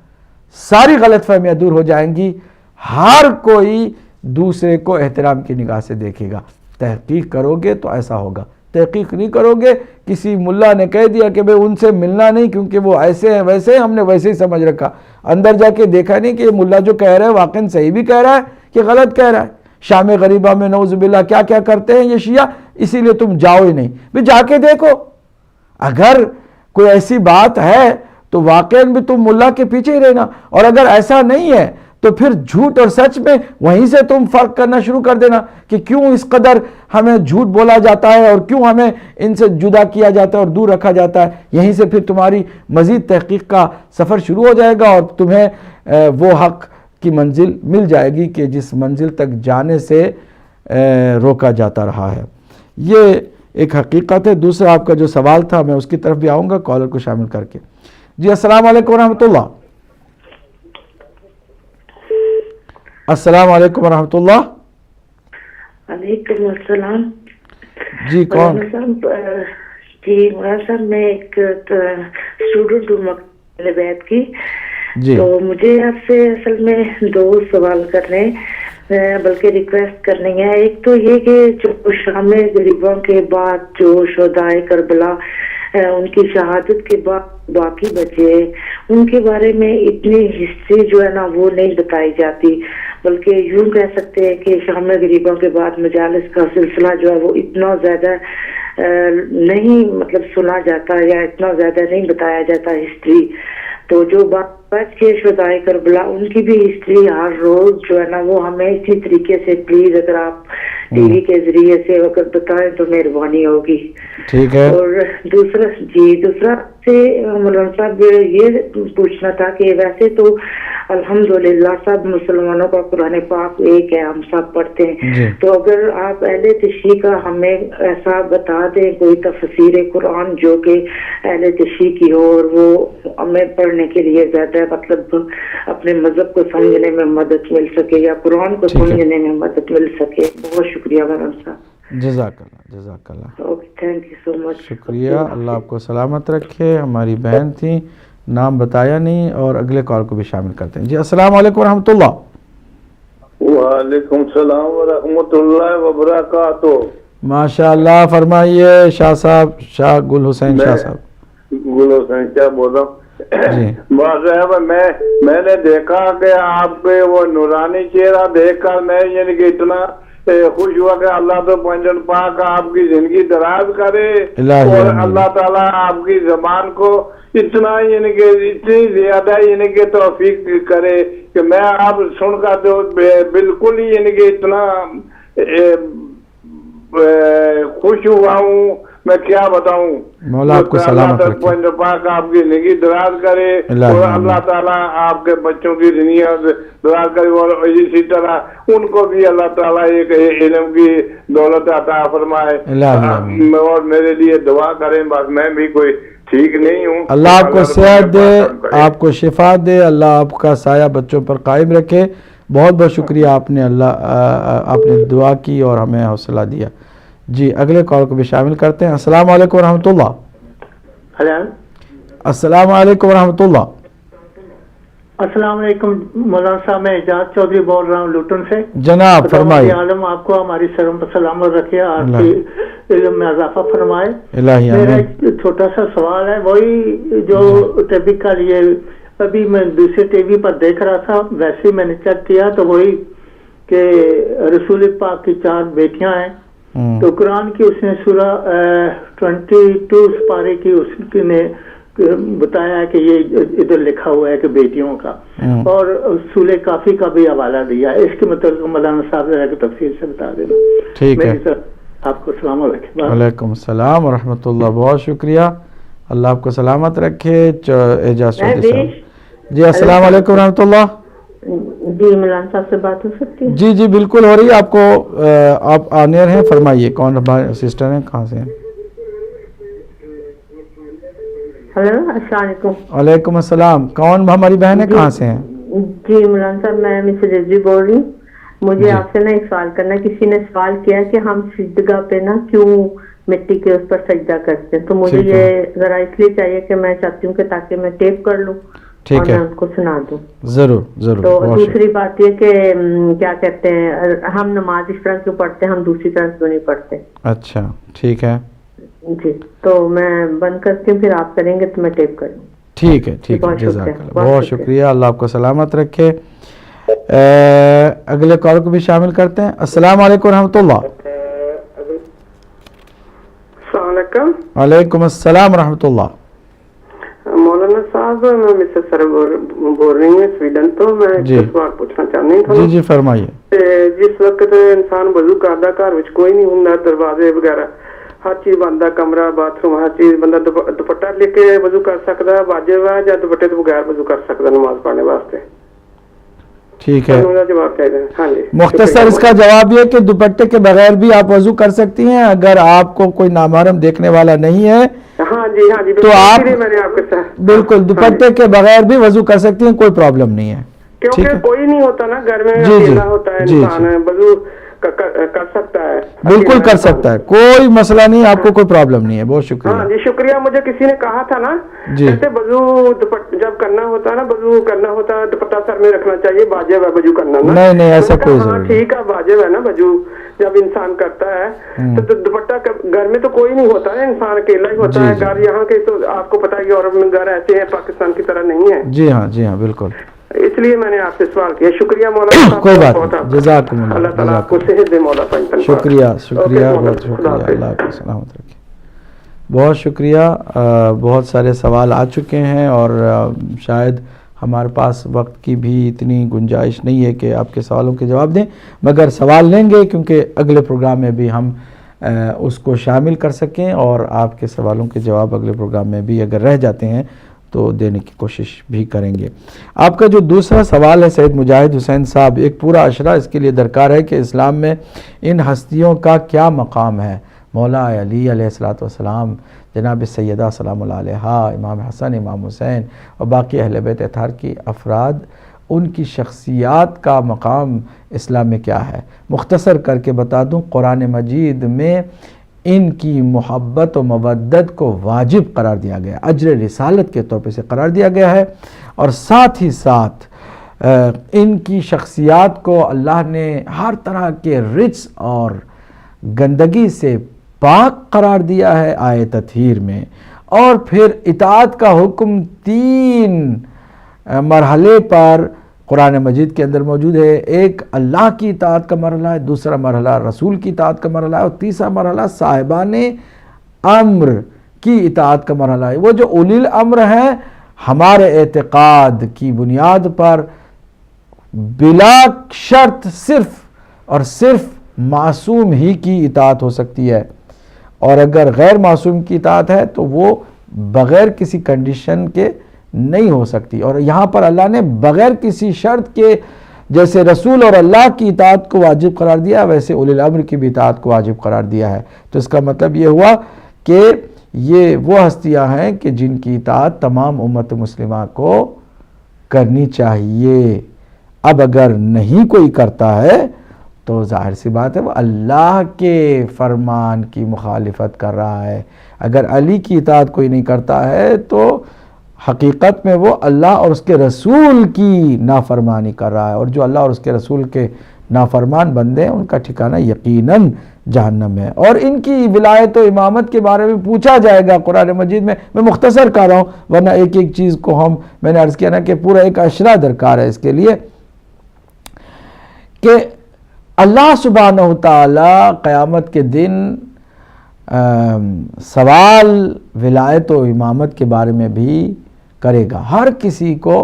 ساری غلط فہمیاں دور ہو جائیں گی، ہر کوئی دوسرے کو احترام کی نگاہ سے دیکھے گا۔ تحقیق کرو گے تو ایسا ہوگا، تحقیق نہیں کرو گے، کسی ملا نے کہہ دیا کہ بھئی ان سے ملنا نہیں کیونکہ وہ ایسے ہیں ویسے ہیں، ہم نے ویسے ہی سمجھ رکھا، اندر جا کے دیکھا نہیں کہ یہ ملا جو کہہ رہا ہے واقعاً صحیح بھی کہہ رہا ہے کہ غلط کہہ رہا ہے۔ شام غریبہ میں نعوذ باللہ کیا کیا کرتے ہیں یہ شیعہ، اسی لیے تم جاؤ ہی نہیں، بھی جا کے دیکھو، اگر کوئی ایسی بات ہے تو واقعاً بھی تم ملا کے پیچھے ہی رہنا، اور اگر ایسا نہیں ہے تو پھر جھوٹ اور سچ میں وہیں سے تم فرق کرنا شروع کر دینا کہ کیوں اس قدر ہمیں جھوٹ بولا جاتا ہے اور کیوں ہمیں ان سے جدا کیا جاتا ہے اور دور رکھا جاتا ہے۔ یہیں سے پھر تمہاری مزید تحقیق کا سفر شروع ہو جائے گا اور تمہیں وہ حق کی منزل مل جائے گی کہ جس منزل تک جانے سے روکا جاتا رہا ہے۔ یہ ایک حقیقت ہے۔ دوسرا آپ کا جو سوال تھا میں اس کی طرف بھی آؤں گا کالر کو شامل کر کے۔ جی السلام علیکم ورحمۃ اللہ۔ السلام علیکم ورحمۃ اللہ۔
وعلیکم السلام۔
جی کون؟
جی مولانا صاحب میں ایک اسٹوڈنٹ ہوں مکتب بیت کی،
جی
تو مجھے آپ سے اصل میں دو سوال کرنے بلکہ ریکویسٹ کرنی ہے۔ ایک تو یہ کہ جو شام غریبوں کے بعد جو شہدائے کربلا ان کی شہادت کے بعد باقی بچے ان کے بارے میں اتنی ہسٹری جو ہے نا وہ نہیں بتائی جاتی، بلکہ یوں کہہ سکتے ہیں کہ شام غریبوں کے بعد مجالس کا سلسلہ جو ہے وہ اتنا زیادہ نہیں مطلب سنا جاتا یا اتنا زیادہ نہیں بتایا جاتا ہسٹری۔ تو جو بچ کے شہدائے کربلا ان کی بھی ہسٹری ہر روز جو ہے نا وہ ہمیں اسی طریقے سے پلیز اگر آپ ٹی وی کے ذریعے سے اگر بتائیں تو مہربانی ہوگی۔
ٹھیک ہے۔
اور دوسرا سے مولانا صاحب یہ پوچھنا تھا کہ ویسے تو الحمدللہ سب مسلمانوں کا قرآن پاک ایک ہے، ہم سب پڑھتے ہیں، تو اگر آپ اہل تشریح کا ہمیں ایسا بتا دیں کوئی تفسیر قرآن جو کہ اہل تشریح کی ہو اور وہ ہمیں پڑھنے کے لیے زیادہ مطلب اپنے مذہب کو سمجھنے میں مدد مل سکے یا قرآن کو سمجھنے میں مدد مل سکے۔ بہت شکریہ مولانا صاحب۔
جزاک اللہ، جزاک اللہ۔
اوکے، تھینک یو سو مچ۔
شکریہ، اللہ آپ کو سلامت رکھے۔ ہماری بہن تھیں، نام بتایا نہیں، اور اگلے کال کو بھی شامل کرتے ہیں۔ جی السلام علیکم ورحمۃ اللہ۔
وعلیکم السلام ورحمۃ اللہ وبرکاتہ۔
ماشاء اللہ، فرمائیے شاہ صاحب، شاہ گل حسین شاہ صاحب۔
گل حسین کیا بول رہا ہوں میں نے دیکھا کہ آپ کے وہ نورانی چہرہ دیکھ کر میں یعنی کہ اتنا خوش ہوا کہ اللہ تو پنجن پاک آپ کی زندگی دراز کرے اور اللہ تعالیٰ آپ کی زبان کو اتنا یعنی کہ اتنی زیادہ یعنی کہ توفیق کرے کہ میں آپ سن کر تو بالکل ہی یعنی کہ اتنا خوش ہوا ہوں، میں کیا بتاؤں۔
مولا آپ کو سلامت رکھے،
پاک آپ کی زندگی دراز کرے اور اللہ تعالیٰ آپ کے بچوں کی زندگی دراز کرے اور اسی طرح ان کو بھی اللہ تعالیٰ ایک علم کی دولت عطا فرمائے اور میرے لیے دعا کریں۔ بس میں بھی کوئی ٹھیک نہیں ہوں،
اللہ آپ کو صحت دے، آپ کو شفا دے، اللہ آپ کا سایہ بچوں پر قائم رکھے۔ بہت بہت شکریہ، آپ نے دعا کی اور ہمیں حوصلہ دیا۔ جی اگلے کال کو بھی شامل کرتے ہیں۔ السلام علیکم ورحمۃ اللہ۔
ہلو
السلام علیکم ورحمۃ اللہ.
السلام علیکم مولانا صاحب, میں اعجاز چودھری بول رہا ہوں لوٹن سے.
جناب فرمائیے.
عالم آپ کو ہماری سرم پر سلامت رکھے, آپ کے علم میں اضافہ فرمائے.
الہی
میرا
آمین.
ایک چھوٹا سا سوال ہے, وہی جو ٹیپیکل یہ ابھی میں دوسرے ٹی وی پر دیکھ رہا تھا, ویسے میں نے چیک کیا تو وہی کہ رسول پاک کی 4 بیٹیاں ہیں. تو قرآن کی اس نے سورہ 22 سپارے کی اس نے بتایا ہے کہ یہ ادھر لکھا ہوا ہے کہ بیٹیوں کا, اور سورہ کافی کا بھی حوالہ دیا ہے. اس کے مطلب مولانا صاحب ذرا کہ تفصیل سے بتا دینا.
ٹھیک ہے.
آپ کو سلامت رکھے.
وعلیکم السلام ورحمۃ اللہ, بہت شکریہ, اللہ آپ کو سلامت رکھے. اعجاز چودھری صاحب. جی السلام علیکم ورحمۃ اللہ.
جی مولانا صاحب سے بات ہو سکتی ہے؟
جی جی بالکل ہو رہی ہے. آپ کو آپ آنر ہیں, فرمائیے کون سسٹر ہیں, کہاں سے ہیں؟
ہلو السلام علیکم.
وعلیکم السلام, کون ہماری بہن ہے, کہاں سے ہیں؟
جی مولانا صاحب میں مسز رضوی بول رہی ہوں. مجھے آپ سے نا ایک سوال کرنا ہے. کسی نے سوال کیا کہ ہم سجدگاہ پہ نا کیوں مٹی کے اس پر سجدہ کرتے ہیں, تو مجھے یہ ذرا اس لیے چاہیے کہ میں چاہتی ہوں کہ تاکہ میں ٹیپ کر لوں اور میں ان کو سنا دوں.
ضرور ضرور.
تو دوسری بات یہ کہ کیا کہتے ہیں, ہم نماز اس طرح کیوں پڑھتے ہیں, ہم دوسری طرح کیوں نہیں پڑھتے؟
اچھا ٹھیک ہے.
جی تو میں بند کرتی ہوں, پھر آپ کریں گے تو میں ٹیپ کروں.
ٹھیک ہے ٹھیک ہے, جزاک اللہ, بہت شکریہ, اللہ آپ کو سلامت رکھے. اگلے کال کو بھی شامل کرتے ہیں. السلام علیکم ورحمۃ اللہ.
السلام علیکم.
وعلیکم السلام ورحمۃ اللہ.
مولانا صاحب میں مسز سر بول رہی ہوں سویڈن تو. میں ایک سوال پوچھنا چاہتی ہوں.
جی جی فرمائیے.
جس وقت انسان وضو کرتا, گھر وچ کوئی نہیں ہوندا, دروازے وغیرہ ہر چیز بندا, کمرہ باتھ روم ہر چیز, بندہ دوپٹہ لے کے وضو کر سکتا واجب ہے, یا دوپٹے تو بغیر وضو کر سکتا نماز پڑھنے واسطے؟
ٹھیک ہے,
جواب چاہیے. ہاں جی
مختصر اس کا جواب یہ کہ دوپٹے کے بغیر بھی آپ وضو کر سکتی ہیں, اگر آپ کو کوئی نامحرم دیکھنے والا نہیں ہے.
ہاں جی ہاں جی,
تو آپ
میں نے آپ کے ساتھ
بالکل دوپٹے کے بغیر بھی وضو کر سکتی ہیں, کوئی پرابلم نہیں ہے.
کیونکہ کوئی نہیں ہوتا نا گھر میں, اکیلا ہوتا ہے انسان, وضو کر سکتا ہے.
بالکل کر سکتا ہے, کوئی مسئلہ نہیں, آپ کو کوئی پرابلم نہیں ہے. بہت شکریہ.
ہاں جی شکریہ. مجھے کسی نے کہا تھا نا جیسے وضو جب کرنا ہوتا ہے نا, وضو کرنا ہوتا ہے دوپٹہ سر میں رکھنا چاہیے, واجب ہے وضو کرنا نا. نہیں نہیں ایسا کوئی ضرورت نہیں. ٹھیک ہے واجب ہے نا وضو جب انسان کرتا ہے تو دوپٹہ گھر میں تو کوئی نہیں ہوتا ہے, انسان اکیلا ہی ہوتا ہے. گھر یہاں کے تو آپ کو پتا ہے یورپ میں گھر ایسے ہیں, پاکستان کی طرح نہیں ہے.
جی ہاں جی ہاں بالکل,
اس لیے میں نے آپ سے سوال کیا. شکریہ مولانا صاحب.
کوئی بات نہیں, جزاک اللہ,
اللہ تعالیٰ آپ کو صحت دے مولا.
شکریہ شکریہ, بہت شکریہ, اللہ آپ کو سلامت رکھے. بہت شکریہ. بہت سارے سوال آ چکے ہیں اور شاید ہمارے پاس وقت کی بھی اتنی گنجائش نہیں ہے کہ آپ کے سوالوں کے جواب دیں, مگر سوال لیں گے کیونکہ اگلے پروگرام میں بھی ہم اس کو شامل کر سکیں, اور آپ کے سوالوں کے جواب اگلے پروگرام میں بھی اگر رہ جاتے ہیں تو دینے کی کوشش بھی کریں گے. آپ کا جو دوسرا سوال ہے سید مجاہد حسین صاحب, ایک پورا اشرہ اس کے لیے درکار ہے کہ اسلام میں ان ہستیوں کا کیا مقام ہے. مولا علی علیہ الصلوۃ والسلام, جناب سیدہ سلام اللہ علیہا, امام حسن, امام حسین اور باقی اہل بیت اطہار کی افراد, ان کی شخصیات کا مقام اسلام میں کیا ہے. مختصر کر کے بتا دوں, قرآن مجید میں ان کی محبت و مودت کو واجب قرار دیا گیا, اجر رسالت کے طور پہ سے قرار دیا گیا ہے, اور ساتھ ہی ساتھ ان کی شخصیات کو اللہ نے ہر طرح کے رجس اور گندگی سے پاک قرار دیا ہے آیت تطہیر میں. اور پھر اطاعت کا حکم 3 مرحلے پر قرآن مجید کے اندر موجود ہے. ایک اللہ کی اطاعت کا مرحلہ ہے, دوسرا مرحلہ رسول کی اطاعت کا مرحلہ ہے, اور تیسرا مرحلہ صاحبان امر کی اطاعت کا مرحلہ ہے. وہ جو اولی الامر ہیں, ہمارے اعتقاد کی بنیاد پر بلا شرط صرف اور صرف معصوم ہی کی اطاعت ہو سکتی ہے, اور اگر غیر معصوم کی اطاعت ہے تو وہ بغیر کسی کنڈیشن کے نہیں ہو سکتی. اور یہاں پر اللہ نے بغیر کسی شرط کے, جیسے رسول اور اللہ کی اطاعت کو واجب قرار دیا, ویسے اولی الامر کی بھی اطاعت کو واجب قرار دیا ہے. تو اس کا مطلب یہ ہوا کہ یہ وہ ہستیاں ہیں کہ جن کی اطاعت تمام امت مسلمہ کو کرنی چاہیے. اب اگر نہیں کوئی کرتا ہے تو ظاہر سی بات ہے وہ اللہ کے فرمان کی مخالفت کر رہا ہے. اگر علی کی اطاعت کوئی نہیں کرتا ہے تو حقیقت میں وہ اللہ اور اس کے رسول کی نافرمانی کر رہا ہے، اور جو اللہ اور اس کے رسول کے نافرمان بندے ہیں ان کا ٹھکانہ یقیناً جہنم ہے۔ اور ان کی ولایت و امامت کے بارے میں پوچھا جائے گا قرآن مجید میں مختصر کر رہا ہوں، ورنہ ایک ایک چیز کو میں نے عرض کیا نا کہ پورا ایک اشرہ درکار ہے اس کے لیے، کہ اللہ سبحانہ وتعالی قیامت کے دن سوال ولایت و امامت کے بارے میں بھی کرے گا۔ ہر کسی کو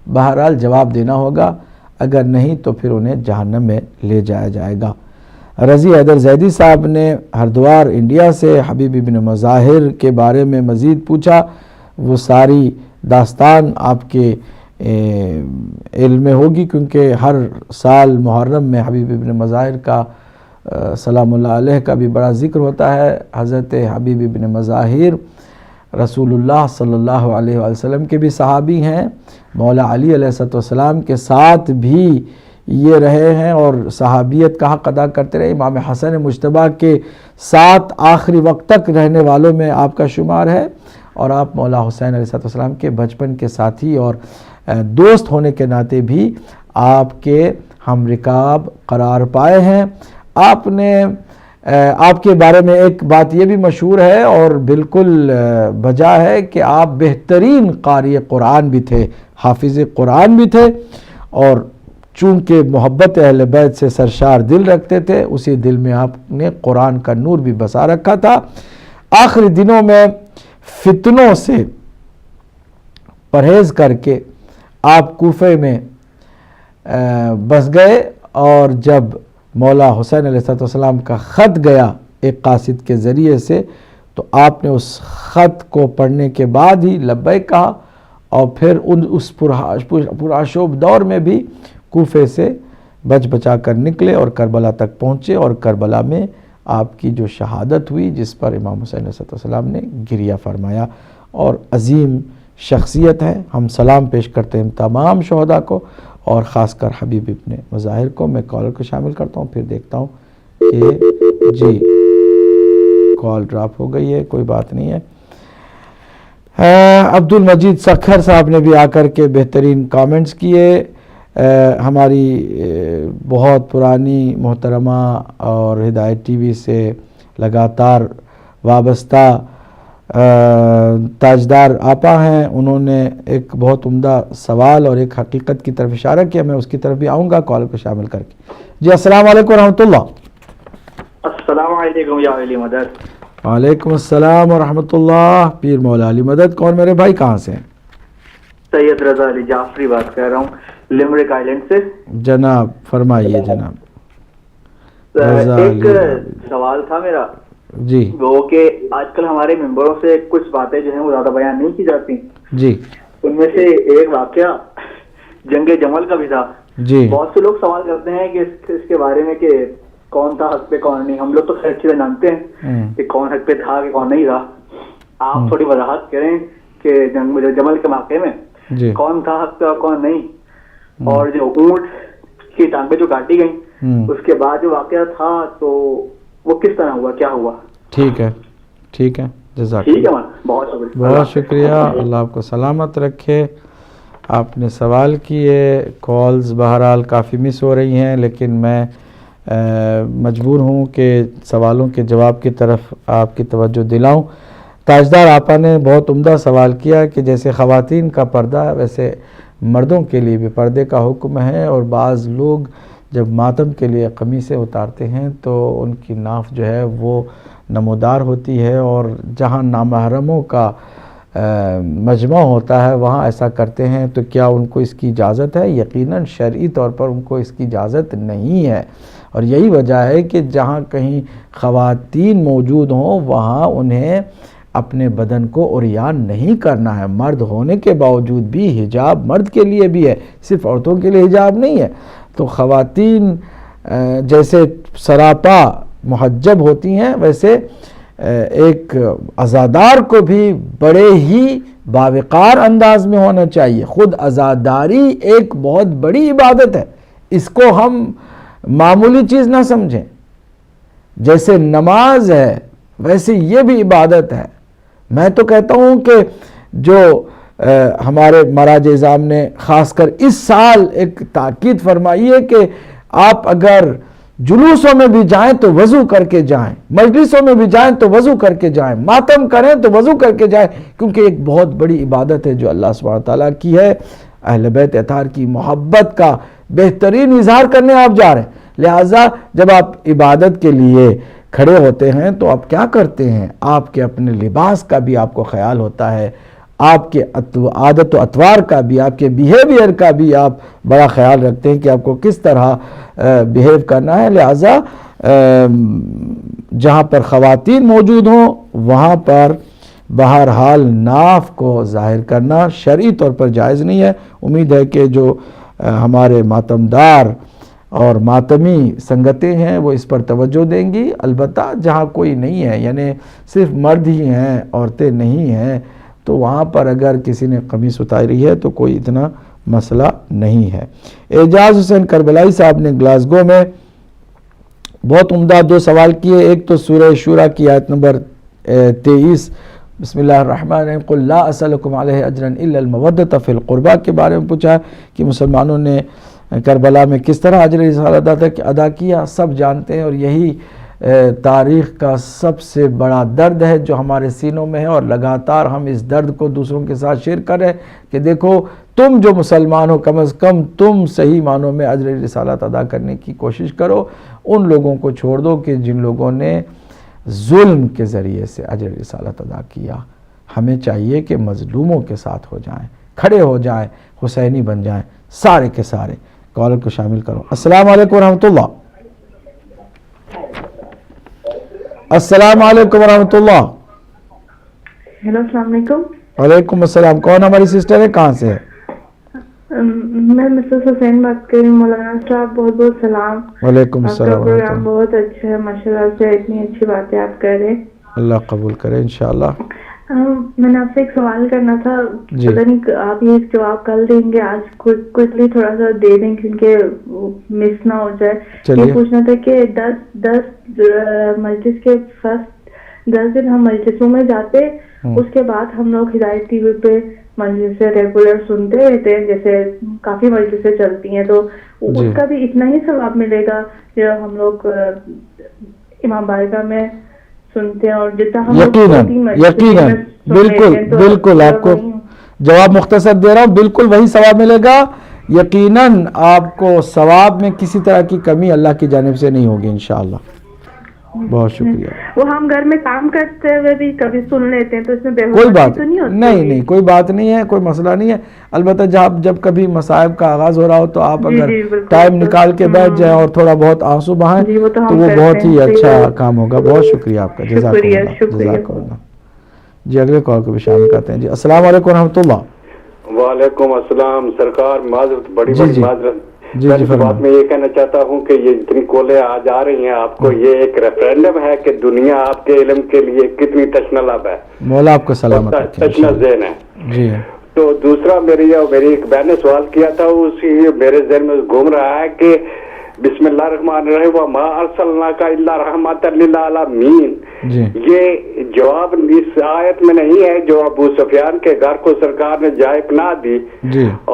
بہرحال جواب دینا ہوگا، اگر نہیں تو پھر انہیں جہنم میں لے جایا جائے گا۔ رضی حیدر زیدی صاحب نے ہردوار انڈیا سے حبیب ابن مظاہر کے بارے میں مزید پوچھا، وہ ساری داستان آپ کے علم میں ہوگی، کیونکہ ہر سال محرم میں حبیب ابن مظاہر کا سلام اللہ علیہ کا بھی بڑا ذکر ہوتا ہے۔ حضرت حبیب ابن مظاہر رسول اللہ صلی اللہ علیہ وسلم کے بھی صحابی ہیں، مولا علی علیہ السلام کے ساتھ بھی یہ رہے ہیں اور صحابیت کا حق ادا کرتے رہے۔ امام حسن مجتبیٰ کے ساتھ آخری وقت تک رہنے والوں میں آپ کا شمار ہے، اور آپ مولا حسین علیہ السلام کے بچپن کے ساتھی اور دوست ہونے کے ناطے بھی آپ کے ہم رکاب قرار پائے ہیں۔ آپ کے بارے میں ایک بات یہ بھی مشہور ہے اور بالکل بجا ہے کہ آپ بہترین قاری قرآن بھی تھے، حافظ قرآن بھی تھے، اور چونکہ محبت اہل بیت سے سرشار دل رکھتے تھے، اسی دل میں آپ نے قرآن کا نور بھی بسا رکھا تھا۔ آخری دنوں میں فتنوں سے پرہیز کر کے آپ کوفے میں بس گئے، اور جب مولا حسین علیہ السلام کا خط گیا ایک قاصد کے ذریعے سے، تو آپ نے اس خط کو پڑھنے کے بعد ہی لبیک کہا، اور پھر اس پرآشوب دور میں بھی کوفے سے بچ بچا کر نکلے اور کربلا تک پہنچے، اور کربلا میں آپ کی جو شہادت ہوئی جس پر امام حسین علیہ السلام نے گریہ فرمایا، اور عظیم شخصیت ہے۔ ہم سلام پیش کرتے ہیں تمام شہداء کو، اور خاص کر حبیب ابن مظاہر کو۔ میں کالر کو شامل کرتا ہوں، پھر دیکھتا ہوں کہ جی کال ڈراپ ہو گئی ہے، کوئی بات نہیں ہے۔ عبد المجید سکھر صاحب نے بھی آ کر کے بہترین کامنٹس کیے۔ ہماری بہت پرانی محترمہ اور ہدایت ٹی وی سے لگاتار وابستہ تاجدار آپا ہیں، انہوں نے ایک بہت عمدہ سوال اور ایک حقیقت کی طرف اشارہ کیا، میں اس کی طرف بھی آؤں گا کال کو شامل کر کے۔ جی السلام علیکم ورحمۃ اللہ۔
السلام علیکم یا علی مدد۔
وعلیکم السلام ورحمۃ اللہ۔ پیر مولا علی مدد، کون میرے بھائی، کہاں سے ہیں؟
سید رضا علی جعفری بات کر رہا ہوں لمرک آئلینڈ سے۔
جناب فرمائیے جناب۔
ایک سوال تھا میرا
جی،
وہ کہ آج کل ہمارے ممبروں سے کچھ باتیں جو ہیں وہ زیادہ بیان نہیں کی جاتی
جی،
ان میں سے ایک واقعہ جنگ جمل کا بھی تھا
جی۔
بہت سے لوگ سوال کرتے ہیں کہ اس کے بارے میں کہ کون تھا حق پہ کون نہیں، ہم لوگ تو خیر چیزیں جانتے ہیں کہ کون حق پہ تھا کہ کون نہیں تھا، آپ تھوڑی وضاحت کریں کہ جنگ جمل کے واقعے میں کون تھا حق پہ اور کون نہیں، اور جو اونٹ کی ٹانگیں جو کاٹی گئیں اس کے بعد جو واقعہ تھا تو وہ کس طرح ہوا، کیا ہوا؟
ٹھیک ہے، ٹھیک ہے، جزاک
ٹھیک ہے، بہت شکریہ،
بہت شکریہ، اللہ آپ کو سلامت رکھے۔ آپ نے سوال کیے، کالز بہرحال کافی مس ہو رہی ہیں، لیکن میں مجبور ہوں کہ سوالوں کے جواب کی طرف آپ کی توجہ دلاؤں۔ تاجدار آپا نے بہت عمدہ سوال کیا کہ جیسے خواتین کا پردہ ویسے مردوں کے لیے بھی پردے کا حکم ہے، اور بعض لوگ جب ماتم کے لیے قمیصیں اتارتے ہیں تو ان کی ناف جو ہے وہ نمودار ہوتی ہے، اور جہاں نامحرموں کا مجمع ہوتا ہے وہاں ایسا کرتے ہیں، تو کیا ان کو اس کی اجازت ہے؟ یقیناً شرعی طور پر ان کو اس کی اجازت نہیں ہے، اور یہی وجہ ہے کہ جہاں کہیں خواتین موجود ہوں وہاں انہیں اپنے بدن کو عریان نہیں کرنا ہے۔ مرد ہونے کے باوجود بھی حجاب مرد کے لیے بھی ہے، صرف عورتوں کے لیے حجاب نہیں ہے۔ تو خواتین جیسے سراپا محجب ہوتی ہیں، ویسے ایک عزادار کو بھی بڑے ہی باوقار انداز میں ہونا چاہیے۔ خود عزاداری ایک بہت بڑی عبادت ہے، اس کو ہم معمولی چیز نہ سمجھیں۔ جیسے نماز ہے ویسے یہ بھی عبادت ہے۔ میں تو کہتا ہوں کہ جو ہمارے مراج اعظام نے خاص کر اس سال ایک تاکید فرمائی ہے کہ آپ اگر جلوسوں میں بھی جائیں تو وضو کر کے جائیں، مجلسوں میں بھی جائیں تو وضو کر کے جائیں، ماتم کریں تو وضو کر کے جائیں، کیونکہ ایک بہت بڑی عبادت ہے جو اللہ سبحانہ تعالیٰ کی ہے، اہل بیت اطہار کی محبت کا بہترین اظہار کرنے آپ جا رہے ہیں۔ لہٰذا جب آپ عبادت کے لیے کھڑے ہوتے ہیں تو آپ کیا کرتے ہیں؟ آپ کے اپنے لباس کا بھی آپ کو خیال ہوتا ہے، آپ کے عادت و اطوار کا بھی، آپ کے بیہیویئر کا بھی آپ بڑا خیال رکھتے ہیں کہ آپ کو کس طرح بیہیو کرنا ہے۔ لہٰذا جہاں پر خواتین موجود ہوں وہاں پر بہرحال ناف کو ظاہر کرنا شرعی طور پر جائز نہیں ہے۔ امید ہے کہ جو ہمارے ماتمدار اور ماتمی سنگتیں ہیں وہ اس پر توجہ دیں گی۔ البتہ جہاں کوئی نہیں ہے، یعنی صرف مرد ہی ہیں، عورتیں نہیں ہیں، تو وہاں پر اگر کسی نے قمیص اتاری ہے تو کوئی اتنا مسئلہ نہیں ہے۔ اعجاز حسین کربلائی صاحب نے گلاسگو میں بہت عمدہ 2 سوال کیے۔ ایک تو سورہ شورى کی آیت نمبر 23، بسم اللہ الرحمن الرحیم، قل لا اسألکم علیہ اجرا الا المودۃ فی القربى کے بارے میں پوچھا کہ مسلمانوں نے کربلا میں کس طرح اجر رسالت ادا کیا۔ سب جانتے ہیں، اور یہی تاریخ کا سب سے بڑا درد ہے جو ہمارے سینوں میں ہے، اور لگاتار ہم اس درد کو دوسروں کے ساتھ شیئر کر رہے ہیں کہ دیکھو تم جو مسلمان ہو کم از کم تم صحیح معنوں میں اجر رسالت ادا کرنے کی کوشش کرو۔ ان لوگوں کو چھوڑ دو کہ جن لوگوں نے ظلم کے ذریعے سے اجر رسالت ادا کیا۔ ہمیں چاہیے کہ مظلوموں کے ساتھ ہو جائیں، کھڑے ہو جائیں، حسینی بن جائیں سارے کے سارے۔ کالر کو شامل کرو۔ السلام علیکم ورحمۃ اللہ۔ السلام علیکم ورحمۃ اللہ۔
ہیلو، السلام علیکم۔
وعلیکم السلام۔ کون ہماری سسٹر ہے، کہاں سے ہے؟
میں مسز حسین بات کر رہی ہوں۔ مولانا صاحب بہت بہت سلام۔
وعلیکم السلام۔
آپ کا پروگرام بہت اچھا ہے ماشاءاللہ سے، اتنی اچھی باتیں آپ کر رہے ہیں،
اللہ قبول کرے انشاءاللہ۔
میں نے آپ سے ایک سوال کرنا تھا، پتہ نہیں آپ یہ جواب کل دیں گے، آج کوئکلی تھوڑا سا دے دیں کیونکہ مس نہ ہو جائے۔ یہ پوچھنا تھا کہ 10 مجلس کے فرسٹ 10 دن ہم مجلسوں میں جاتے، اس کے بعد ہم لوگ ہدایت ٹی وی پہ مجلسیں ریگولر سنتے رہتے ہیں، جیسے کافی مجلسیں چلتی ہیں، تو اس کا بھی اتنا ہی ثواب ملے گا جو ہم لوگ امام بارگاہ میں سنتے ہیں، اور جتنا ہم
یقیناً بالکل آپ کو جواب مختصر دے رہا ہوں، بالکل وہی ثواب ملے گا۔ یقیناً آپ کو ثواب میں کسی طرح کی کمی اللہ کی جانب سے نہیں ہوگی انشاءاللہ۔ بہت شکریہ۔
وہ ہم گھر میں کام کرتے ہوئے بھی کبھی سن لیتے ہیں، تو اس میں
کوئی بات
تو نہیں ہوتی؟
نہیں، کوئی بات نہیں ہے، کوئی مسئلہ نہیں ہے۔ البتہ جب کبھی مصائب کا آغاز ہو رہا ہو تو آپ اگر ٹائم نکال کے بیٹھ جائیں اور تھوڑا بہت آنسو بہائیں تو وہ بہت ہی اچھا کام ہوگا۔ بہت شکریہ آپ کا، جزاک اللہ۔ جی اگلے کال کو بھی شامل کرتے ہیں۔ جی السلام علیکم ورحمۃ اللہ۔
وعلیکم السلام۔ سرکار معذرت، بڑی معذرت۔
جی
بات میں یہ کہنا چاہتا ہوں کہ یہ جتنی کالیں آج آ رہی ہیں، آپ کو یہ ایک ریفرینڈم ہے کہ دنیا آپ کے علم کے لیے کتنی تشنلب ہے۔
مولا آپ کو سلامت رکھے۔
تشنہ ذہن ہے۔
جی
تو دوسرا میری ایک بہن نے سوال کیا تھا، اسی میرے ذہن میں گھوم رہا ہے کہ بسم اللہ الرحمن الرحیم وما ارسلناک الا رحمۃ للعالمین، یہ جواب اس آیت میں نہیں ہے جو ابو سفیان کے گھر کو سرکار نے جائے پناہ دی،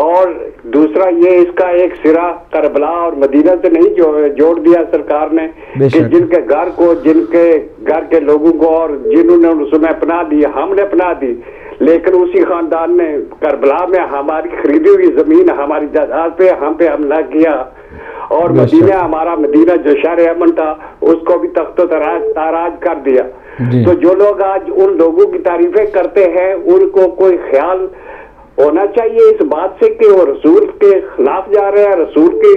اور دوسرا یہ اس کا ایک سرا کربلا اور مدینہ سے نہیں جوڑ دیا سرکار نے کہ جن کے گھر کو، جن کے گھر کے لوگوں کو اور جنہوں نے اس میں پناہ دی، ہم نے پناہ دی، لیکن اسی خاندان نے کربلا میں ہماری خریدی ہوئی زمین، ہماری جائیداد پہ ہم پہ حملہ کیا، اور مدینہ ہمارا مدینہ جو شہر امن تھا اس کو بھی تخت و تاراج کر دیا۔ تو جو لوگ آج ان لوگوں کی تعریفیں کرتے ہیں ان کو کوئی خیال ہونا چاہیے اس بات سے کہ وہ رسول کے خلاف جا رہے ہیں، رسول کی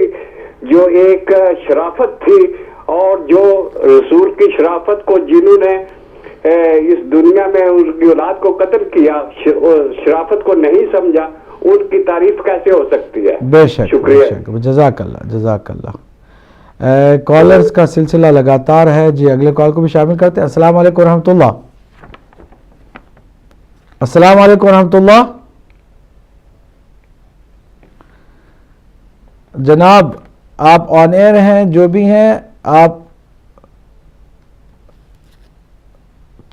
جو ایک شرافت تھی اور جو رسول کی شرافت کو جنہوں نے اس دنیا میں اس کی اولاد کو قتل کیا، شرافت کو نہیں سمجھا، ان کی تعریف کیسے ہو سکتی ہے؟
بے شک، شکریہ، جزاک اللہ۔ کالرز کا سلسلہ لگاتار ہے۔ جی اگلے کال کو بھی شامل کرتے ہیں۔ السلام علیکم ورحمۃ اللہ۔ السلام علیکم ورحمۃ اللہ۔ جناب آپ آن ایئر ہیں، جو بھی ہیں آپ،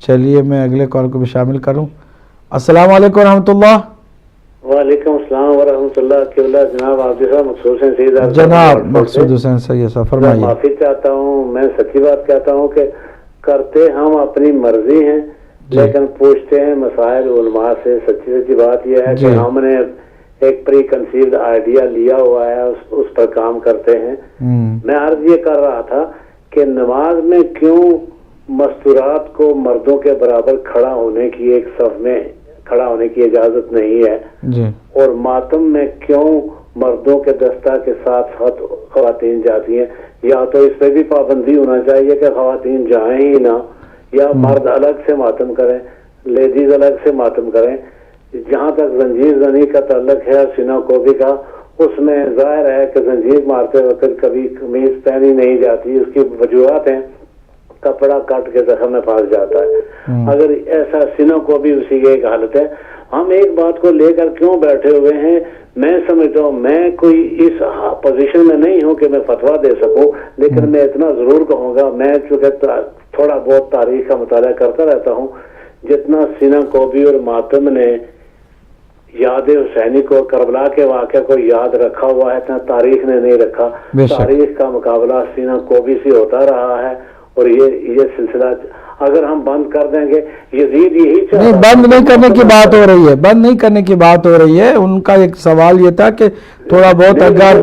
چلیے میں اگلے کال کو بھی شامل کروں۔ السلام علیکم ورحمۃ اللہ۔
وعلیکم السلام ورحمۃ اللہ قبلہ. جناب آپ صاحب مقصود حسین سید
جناب مقصود حسین سید صاحب فرمائیے.
میں معافی چاہتا ہوں, میں سچی بات کہتا ہوں کہ کرتے ہم اپنی مرضی ہیں لیکن پوچھتے ہیں مسائل علماء سے. سچی بات یہ ہے کہ ہم نے ایک پری کنسیوڈ آئیڈیا لیا ہوا ہے, اس پر کام کرتے ہیں. میں عرض یہ کر رہا تھا کہ نماز میں کیوں مستورات کو مردوں کے برابر کھڑا ہونے کی, ایک صف میں کھڑا ہونے کی اجازت نہیں ہے, اور ماتم میں کیوں مردوں کے دستہ کے ساتھ ساتھ خواتین جاتی ہیں؟ یا تو اس پہ بھی پابندی ہونا چاہیے کہ خواتین جائیں ہی نہ, یا مرد الگ سے ماتم کریں, لیڈیز الگ سے ماتم کریں. جہاں تک زنجیر زنی کا تعلق ہے سینہ کوبی کا, اس میں ظاہر ہے کہ زنجیر مارتے وقت کبھی قمیض پہنی نہیں جاتی. اس کی وجوہات ہیں, کپڑا کٹ کے زخم میں پھنس جاتا ہے. اگر ایسا سینوں کو بھی اسی کی ایک حالت ہے, ہم ایک بات کو لے کر کیوں بیٹھے ہوئے ہیں؟ میں سمجھتا ہوں میں کوئی اس پوزیشن میں نہیں ہوں کہ میں فتویٰ دے سکوں, لیکن میں اتنا ضرور کہوں گا, میں چونکہ تھوڑا بہت تاریخ کا مطالعہ کرتا رہتا ہوں, جتنا سینہ کوبی اور ماتم نے یاد حسینی کو, کربلا کے واقعہ کو یاد رکھا ہوا ہے, اتنا تاریخ نے نہیں رکھا. تاریخ کا مقابلہ سینہ کوبی سے ہوتا رہا ہے, اور یہ سلسلہ اگر ہم بند کر دیں گے, یزید یہی
نہیں, بند نہیں کرنے کی بات ہو رہی ہے, بند نہیں کرنے کی بات ہو رہی ہے. ان کا ایک سوال یہ تھا کہ تھوڑا بہت اگر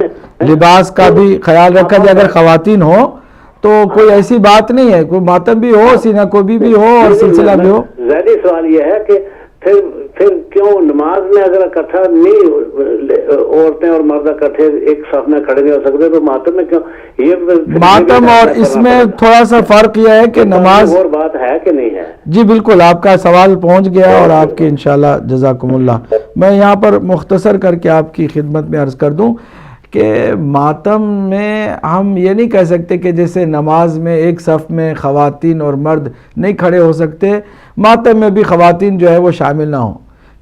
لباس کا بھی خیال رکھا جائے, اگر خواتین ہو تو کوئی ایسی بات نہیں ہے, کوئی ماتم بھی ہو, سینہ کوبی بھی ہو اور سلسلہ بھی ہو.
ظاہری سوال یہ ہے کہ پھر کیوں نماز میں اگر اکٹھا نہیں, عورتیں اور مرد اکٹھے ایک صف میں کھڑے نہیں ہو سکتے, تو ماتم میں کیوں؟ یہ
ماتم اور اس میں تھوڑا سا فرق یہ ہے کہ نماز
اور بات ہے کہ نہیں ہے.
جی بالکل, آپ کا سوال پہنچ گیا, اور آپ کی انشاءاللہ جزاکم اللہ. میں یہاں پر مختصر کر کے آپ کی خدمت میں عرض کر دوں کہ ماتم میں ہم یہ نہیں کہہ سکتے کہ جیسے نماز میں ایک صف میں خواتین اور مرد نہیں کھڑے ہو سکتے, ماتم میں بھی خواتین جو ہے وہ شامل نہ ہوں.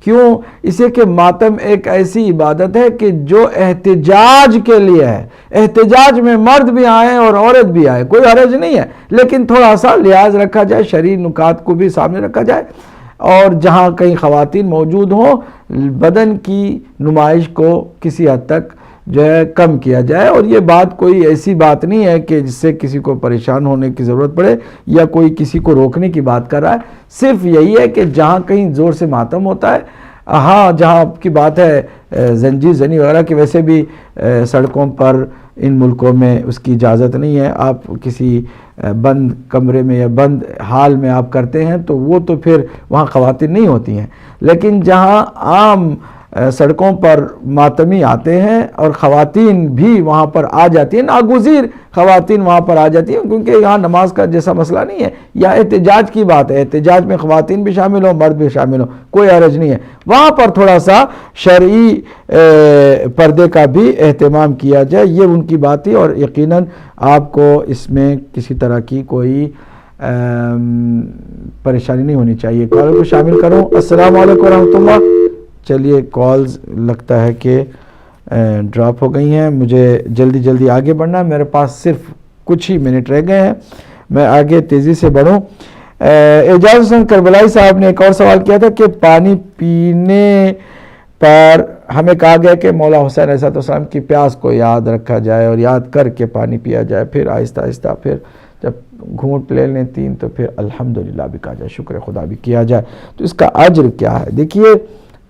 کیوں؟ اسے کہ ماتم ایک ایسی عبادت ہے کہ جو احتجاج کے لیے ہے. احتجاج میں مرد بھی آئیں اور عورت بھی آئے, کوئی حرج نہیں ہے, لیکن تھوڑا سا لحاظ رکھا جائے, شرعی نکات کو بھی سامنے رکھا جائے, اور جہاں کہیں خواتین موجود ہوں بدن کی نمائش کو کسی حد تک جو ہے کم کیا جائے. اور یہ بات کوئی ایسی بات نہیں ہے کہ جس سے کسی کو پریشان ہونے کی ضرورت پڑے یا کوئی کسی کو روکنے کی بات کر رہا ہے. صرف یہی ہے کہ جہاں کہیں زور سے ماتم ہوتا ہے, ہاں جہاں آپ کی بات ہے زنجیر زنی وغیرہ کی, ویسے بھی سڑکوں پر ان ملکوں میں اس کی اجازت نہیں ہے. آپ کسی بند کمرے میں یا بند حال میں آپ کرتے ہیں تو وہ تو پھر وہاں خواتین نہیں ہوتی ہیں. لیکن جہاں عام سڑکوں پر ماتمی آتے ہیں اور خواتین بھی وہاں پر آ جاتی ہیں, ناگزیر خواتین وہاں پر آ جاتی ہیں, کیونکہ یہاں نماز کا جیسا مسئلہ نہیں ہے, یا احتجاج کی بات ہے, احتجاج میں خواتین بھی شامل ہوں, مرد بھی شامل ہوں, کوئی حرج نہیں ہے. وہاں پر تھوڑا سا شرعی پردے کا بھی اہتمام کیا جائے, یہ ان کی بات تھی, اور یقیناً آپ کو اس میں کسی طرح کی کوئی پریشانی نہیں ہونی چاہیے. کالر کو شامل کروں. السلام علیکم ورحمۃ اللہ. چلیے کالز لگتا ہے کہ ڈراپ ہو گئی ہیں, مجھے جلدی آگے بڑھنا ہے, میرے پاس صرف کچھ ہی منٹ رہ گئے ہیں, میں آگے تیزی سے بڑھوں. اعجاز حسین کربلائی صاحب نے ایک اور سوال کیا تھا کہ پانی پینے پر ہمیں کہا گیا کہ مولا حسین علیہ السلام کی پیاس کو یاد رکھا جائے اور یاد کر کے پانی پیا جائے, پھر آہستہ آہستہ پھر جب گھونٹ لے لیں 3 تو پھر الحمدللہ بھی کہا جائے, شکر خدا بھی کیا جائے. تو اس کا اجر کیا ہے؟ دیکھیے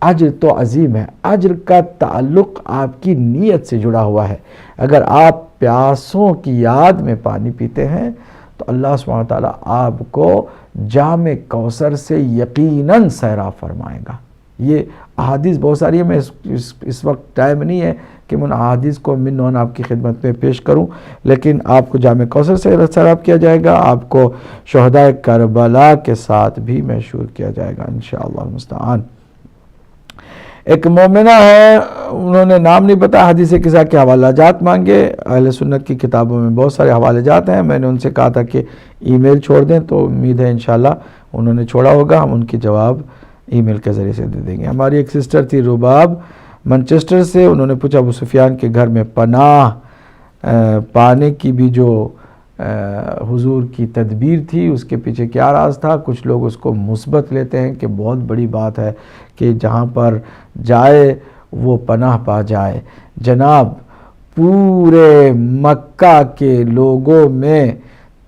اجر تو عظیم ہے. اجر کا تعلق آپ کی نیت سے جڑا ہوا ہے. اگر آپ پیاسوں کی یاد میں پانی پیتے ہیں تو اللہ سبحانہ وتعالیٰ آپ کو جام کوثر سے یقیناً سیراب فرمائے گا. یہ احادیث بہت ساری ہیں, میں اس وقت ٹائم نہیں ہے کہ میں احادیث کو من آپ کی خدمت میں پیش کروں, لیکن آپ کو جام کوثر سے سیراب کیا جائے گا, آپ کو شہداء کربلا کے ساتھ بھی محشور کیا جائے گا انشاءاللہ المستعان. ایک مومنہ ہے, انہوں نے نام نہیں بتایا, حدیث قصہ کے حوالہ جات مانگے. اہل سنت کی کتابوں میں بہت سارے حوالے جات ہیں, میں نے ان سے کہا تھا کہ ای میل چھوڑ دیں, تو امید ہے انشاءاللہ انہوں نے چھوڑا ہوگا, ہم ان کی جواب ای میل کے ذریعے سے دے دیں گے. ہماری ایک سسٹر تھی رباب منچسٹر سے, انہوں نے پوچھا ابو سفیان کے گھر میں پناہ پانے کی بھی جو حضور کی تدبیر تھی، اس کے پیچھے کیا راز تھا. کچھ لوگ اس کو مثبت لیتے ہیں کہ بہت بڑی بات ہے کہ جہاں پر جائے وہ پناہ پا جائے. جناب پورے مکہ کے لوگوں میں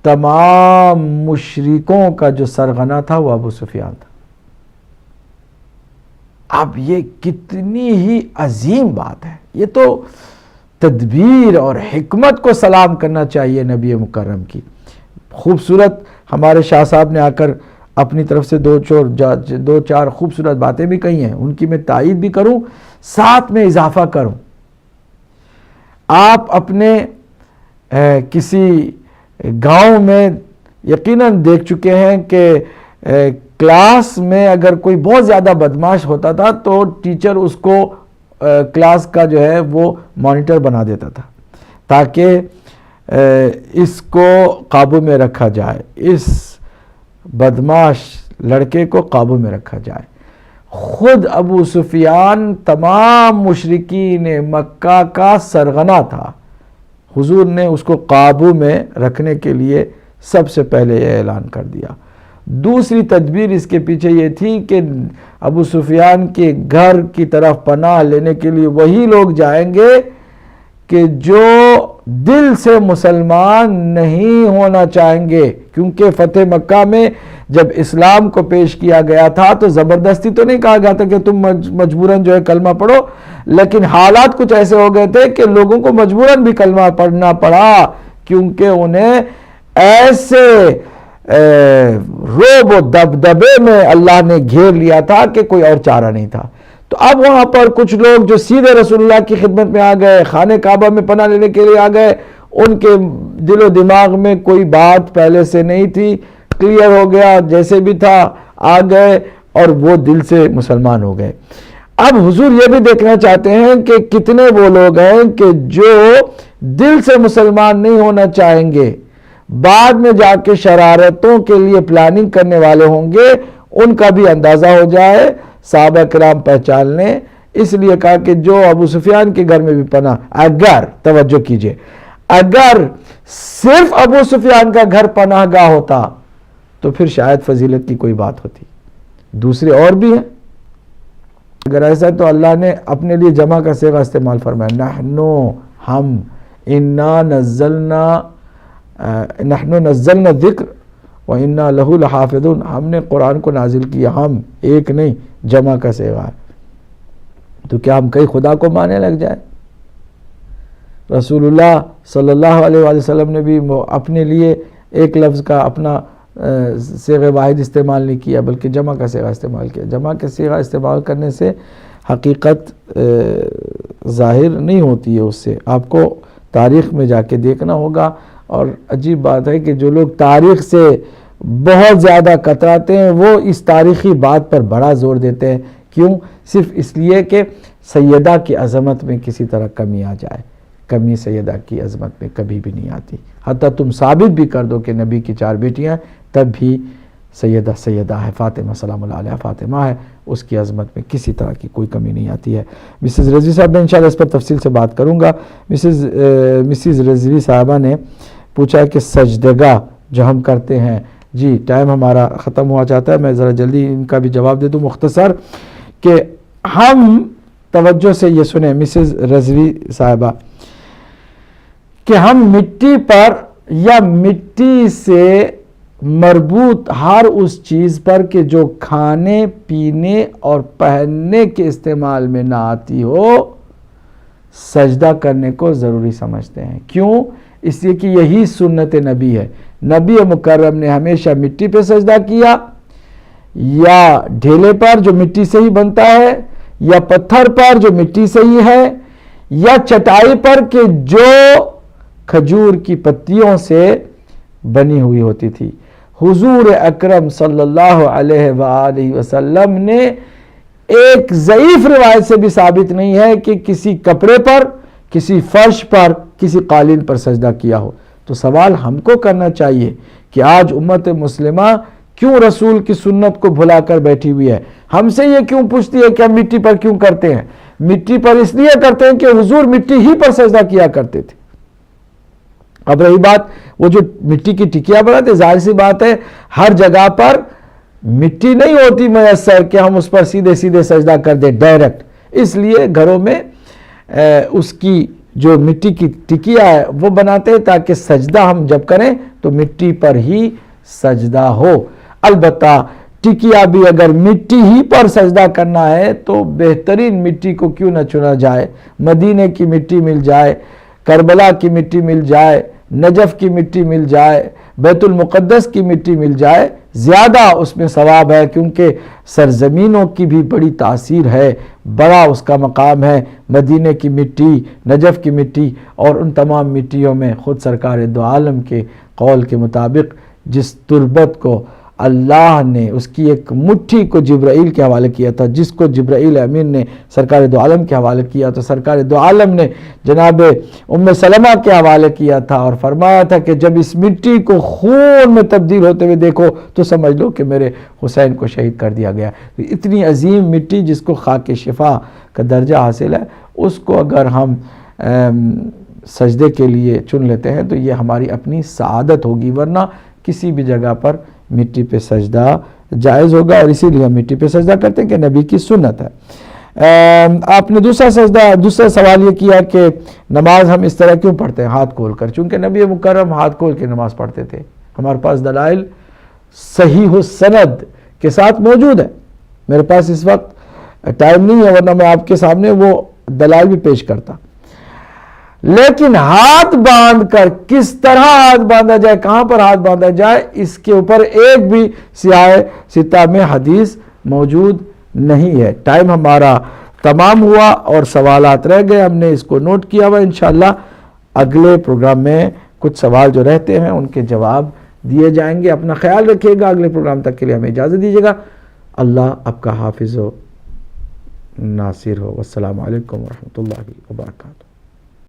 تمام مشرکوں کا جو سرغنہ تھا وہ ابو سفیان تھا. اب یہ کتنی ہی عظیم بات ہے. یہ تو تدبیر اور حکمت کو سلام کرنا چاہیے نبی مکرم کی. خوبصورت ہمارے شاہ صاحب نے آ کر اپنی طرف سے دو چار خوبصورت باتیں بھی کہی ہیں، ان کی میں تائید بھی کروں، ساتھ میں اضافہ کروں. آپ اپنے کسی گاؤں میں یقیناً دیکھ چکے ہیں کہ کلاس میں اگر کوئی بہت زیادہ بدماش ہوتا تھا تو ٹیچر اس کو کلاس کا جو ہے وہ مانیٹر بنا دیتا تھا تاکہ اس کو قابو میں رکھا جائے، اس بدماش لڑکے کو قابو میں رکھا جائے. خود ابو سفیان تمام مشرکین مکہ کا سرغنہ تھا. حضور نے اس کو قابو میں رکھنے کے لیے سب سے پہلے یہ اعلان کر دیا. دوسری تدبیر اس کے پیچھے یہ تھی کہ ابو سفیان کے گھر کی طرف پناہ لینے کے لیے وہی لوگ جائیں گے کہ جو دل سے مسلمان نہیں ہونا چاہیں گے، کیونکہ فتح مکہ میں جب اسلام کو پیش کیا گیا تھا تو زبردستی تو نہیں کہا گیا تھا کہ تم مجبوراً جو ہے کلمہ پڑھو، لیکن حالات کچھ ایسے ہو گئے تھے کہ لوگوں کو مجبوراً بھی کلمہ پڑھنا پڑا، کیونکہ انہیں ایسے روب و دبدبے میں اللہ نے گھیر لیا تھا کہ کوئی اور چارہ نہیں تھا. تو اب وہاں پر کچھ لوگ جو سیدھے رسول اللہ کی خدمت میں آ گئے، خانہ کعبہ میں پناہ لینے کے لیے آ گئے، ان کے دل و دماغ میں کوئی بات پہلے سے نہیں تھی، کلیئر ہو گیا، جیسے بھی تھا آ گئے اور وہ دل سے مسلمان ہو گئے. اب حضور یہ بھی دیکھنا چاہتے ہیں کہ کتنے وہ لوگ ہیں کہ جو دل سے مسلمان نہیں ہونا چاہیں گے، بعد میں جا کے شرارتوں کے لیے پلاننگ کرنے والے ہوں گے، ان کا بھی اندازہ ہو جائے، صحابہ کرام پہچان لیں. اس لیے کہا کہ جو ابو سفیان کے گھر میں بھی پناہ، اگر توجہ کیجئے، اگر صرف ابو سفیان کا گھر پناہ گاہ ہوتا تو پھر شاید فضیلت کی کوئی بات ہوتی. دوسرے اور بھی ہیں. اگر ایسا تو اللہ نے اپنے لیے جمع کا صیغہ استعمال فرمایا، نحنو ہم، نحنو نزلنا ذکر وَإِنَّا لَهُ لَحَافِظُونَ، ہم نے قرآن کو نازل کیا، ہم ایک نہیں، جمع کا صیغہ ہے. تو کیا ہم کئی خدا کو ماننے لگ جائیں؟ رسول اللہ صلی اللہ علیہ وآلہ وسلم نے بھی اپنے لیے ایک لفظ کا اپنا صیغہ واحد استعمال نہیں کیا، بلکہ جمع کا صیغہ استعمال کیا. جمع کا صیغہ استعمال کرنے سے حقیقت ظاہر نہیں ہوتی ہے، اس سے آپ کو تاریخ میں جا کے دیکھنا ہوگا. اور عجیب بات ہے کہ جو لوگ تاریخ سے بہت زیادہ کتراتے ہیں وہ اس تاریخی بات پر بڑا زور دیتے ہیں. کیوں؟ صرف اس لیے کہ سیدہ کی عظمت میں کسی طرح کمی آ جائے. کمی سیدہ کی عظمت میں کبھی بھی نہیں آتی. حتیٰ تم ثابت بھی کر دو کہ نبی کی 4 بیٹیاں، تب بھی سیدہ ہے، فاطمہ سلام اللہ علیہ فاطمہ ہے، اس کی عظمت میں کسی طرح کی کوئی کمی نہیں آتی ہے. مسز رضوی صاحب میں انشاءاللہ اس پر تفصیل سے بات کروں گا. مسز رضوی صاحبہ نے پوچھا کہ سجدگاہ جو ہم کرتے ہیں، جی ٹائم ہمارا ختم ہوا چاہتا ہے، میں ذرا جلدی ان کا بھی جواب دے دوں مختصر، کہ ہم توجہ سے یہ سنیں مسز رضوی صاحبہ، کہ ہم مٹی پر یا مٹی سے مربوط ہر اس چیز پر کہ جو کھانے پینے اور پہننے کے استعمال میں نہ آتی ہو، سجدہ کرنے کو ضروری سمجھتے ہیں. کیوں؟ اس لیے کہ یہی سنت نبی ہے. نبی مکرم نے ہمیشہ مٹی پہ سجدہ کیا، یا ڈھیلے پر جو مٹی سے ہی بنتا ہے، یا پتھر پر جو مٹی سے ہی ہے، یا چٹائی پر کہ جو کھجور کی پتیوں سے بنی ہوئی ہوتی تھی. حضور اکرم صلی اللہ علیہ وآلہ وسلم نے ایک ضعیف روایت سے بھی ثابت نہیں ہے کہ کسی کپڑے پر، کسی فرش پر، کسی قالین پر سجدہ کیا ہو. تو سوال ہم کو کرنا چاہیے کہ آج امت مسلمہ کیوں رسول کی سنت کو بھلا کر بیٹھی ہوئی ہے؟ ہم سے یہ کیوں پوچھتی ہے کہ ہم مٹی پر کیوں کرتے ہیں؟ مٹی پر اس لیے کرتے ہیں کہ حضور مٹی ہی پر سجدہ کیا کرتے تھے. اب رہی بات وہ جو مٹی کی ٹکیا بناتے، ظاہر سی بات ہے ہر جگہ پر مٹی نہیں ہوتی میسر کہ ہم اس پر سیدھے سیدھے سجدہ کر دیں ڈائریکٹ، اس لیے گھروں میں اس کی جو مٹی کی ٹکیا ہے وہ بناتے ہیں تاکہ سجدہ ہم جب کریں تو مٹی پر ہی سجدہ ہو۔ البتہ ٹکیا بھی اگر مٹی ہی پر سجدہ کرنا ہے تو بہترین مٹی کو کیوں نہ چنا جائے، مدینے کی مٹی مل جائے، کربلا کی مٹی مل جائے، نجف کی مٹی مل جائے، بیت المقدس کی مٹی مل جائے، زیادہ اس میں ثواب ہے، کیونکہ سرزمینوں کی بھی بڑی تاثیر ہے، بڑا اس کا مقام ہے۔ مدینے کی مٹی، نجف کی مٹی اور ان تمام مٹیوں میں خود سرکار دو عالم کے قول کے مطابق جس تربت کو اللہ نے اس کی ایک مٹھی کو جبرائیل کے حوالے کیا تھا، جس کو جبرائیل امین نے سرکار دو عالم کے حوالے کیا تو سرکار دو عالم نے جناب ام سلمہ کے حوالے کیا تھا اور فرمایا تھا کہ جب اس مٹی کو خون میں تبدیل ہوتے ہوئے دیکھو تو سمجھ لو کہ میرے حسین کو شہید کر دیا گیا۔ اتنی عظیم مٹی جس کو خاک شفا کا درجہ حاصل ہے، اس کو اگر ہم سجدے کے لیے چن لیتے ہیں تو یہ ہماری اپنی سعادت ہوگی، ورنہ کسی بھی جگہ پر مٹی پہ سجدہ جائز ہوگا، اور اسی لیے ہم مٹی پہ سجدہ کرتے ہیں کہ نبی کی سنت ہے۔ آپ نے دوسرا سوال یہ کیا کہ نماز ہم اس طرح کیوں پڑھتے ہیں ہاتھ کھول کر، چونکہ نبی مکرم ہاتھ کھول کے نماز پڑھتے تھے۔ ہمارے پاس دلائل صحیح السند کے ساتھ موجود ہے، میرے پاس اس وقت ٹائم نہیں ہے ورنہ میں آپ کے سامنے وہ دلائل بھی پیش کرتا، لیکن ہاتھ باندھ کر کس طرح ہاتھ باندھا جائے، کہاں پر ہاتھ باندھا جائے، اس کے اوپر ایک بھی سیاہ ستہ میں حدیث موجود نہیں ہے۔ ٹائم ہمارا تمام ہوا اور سوالات رہ گئے، ہم نے اس کو نوٹ کیا ہوا، انشاءاللہ اگلے پروگرام میں کچھ سوال جو رہتے ہیں ان کے جواب دیے جائیں گے۔ اپنا خیال رکھیے گا، اگلے پروگرام تک کے لیے ہمیں اجازت دیجیے گا۔ اللہ آپ کا حافظ و ناصر ہو۔ والسلام علیکم ورحمۃ اللہ وبرکاتہ۔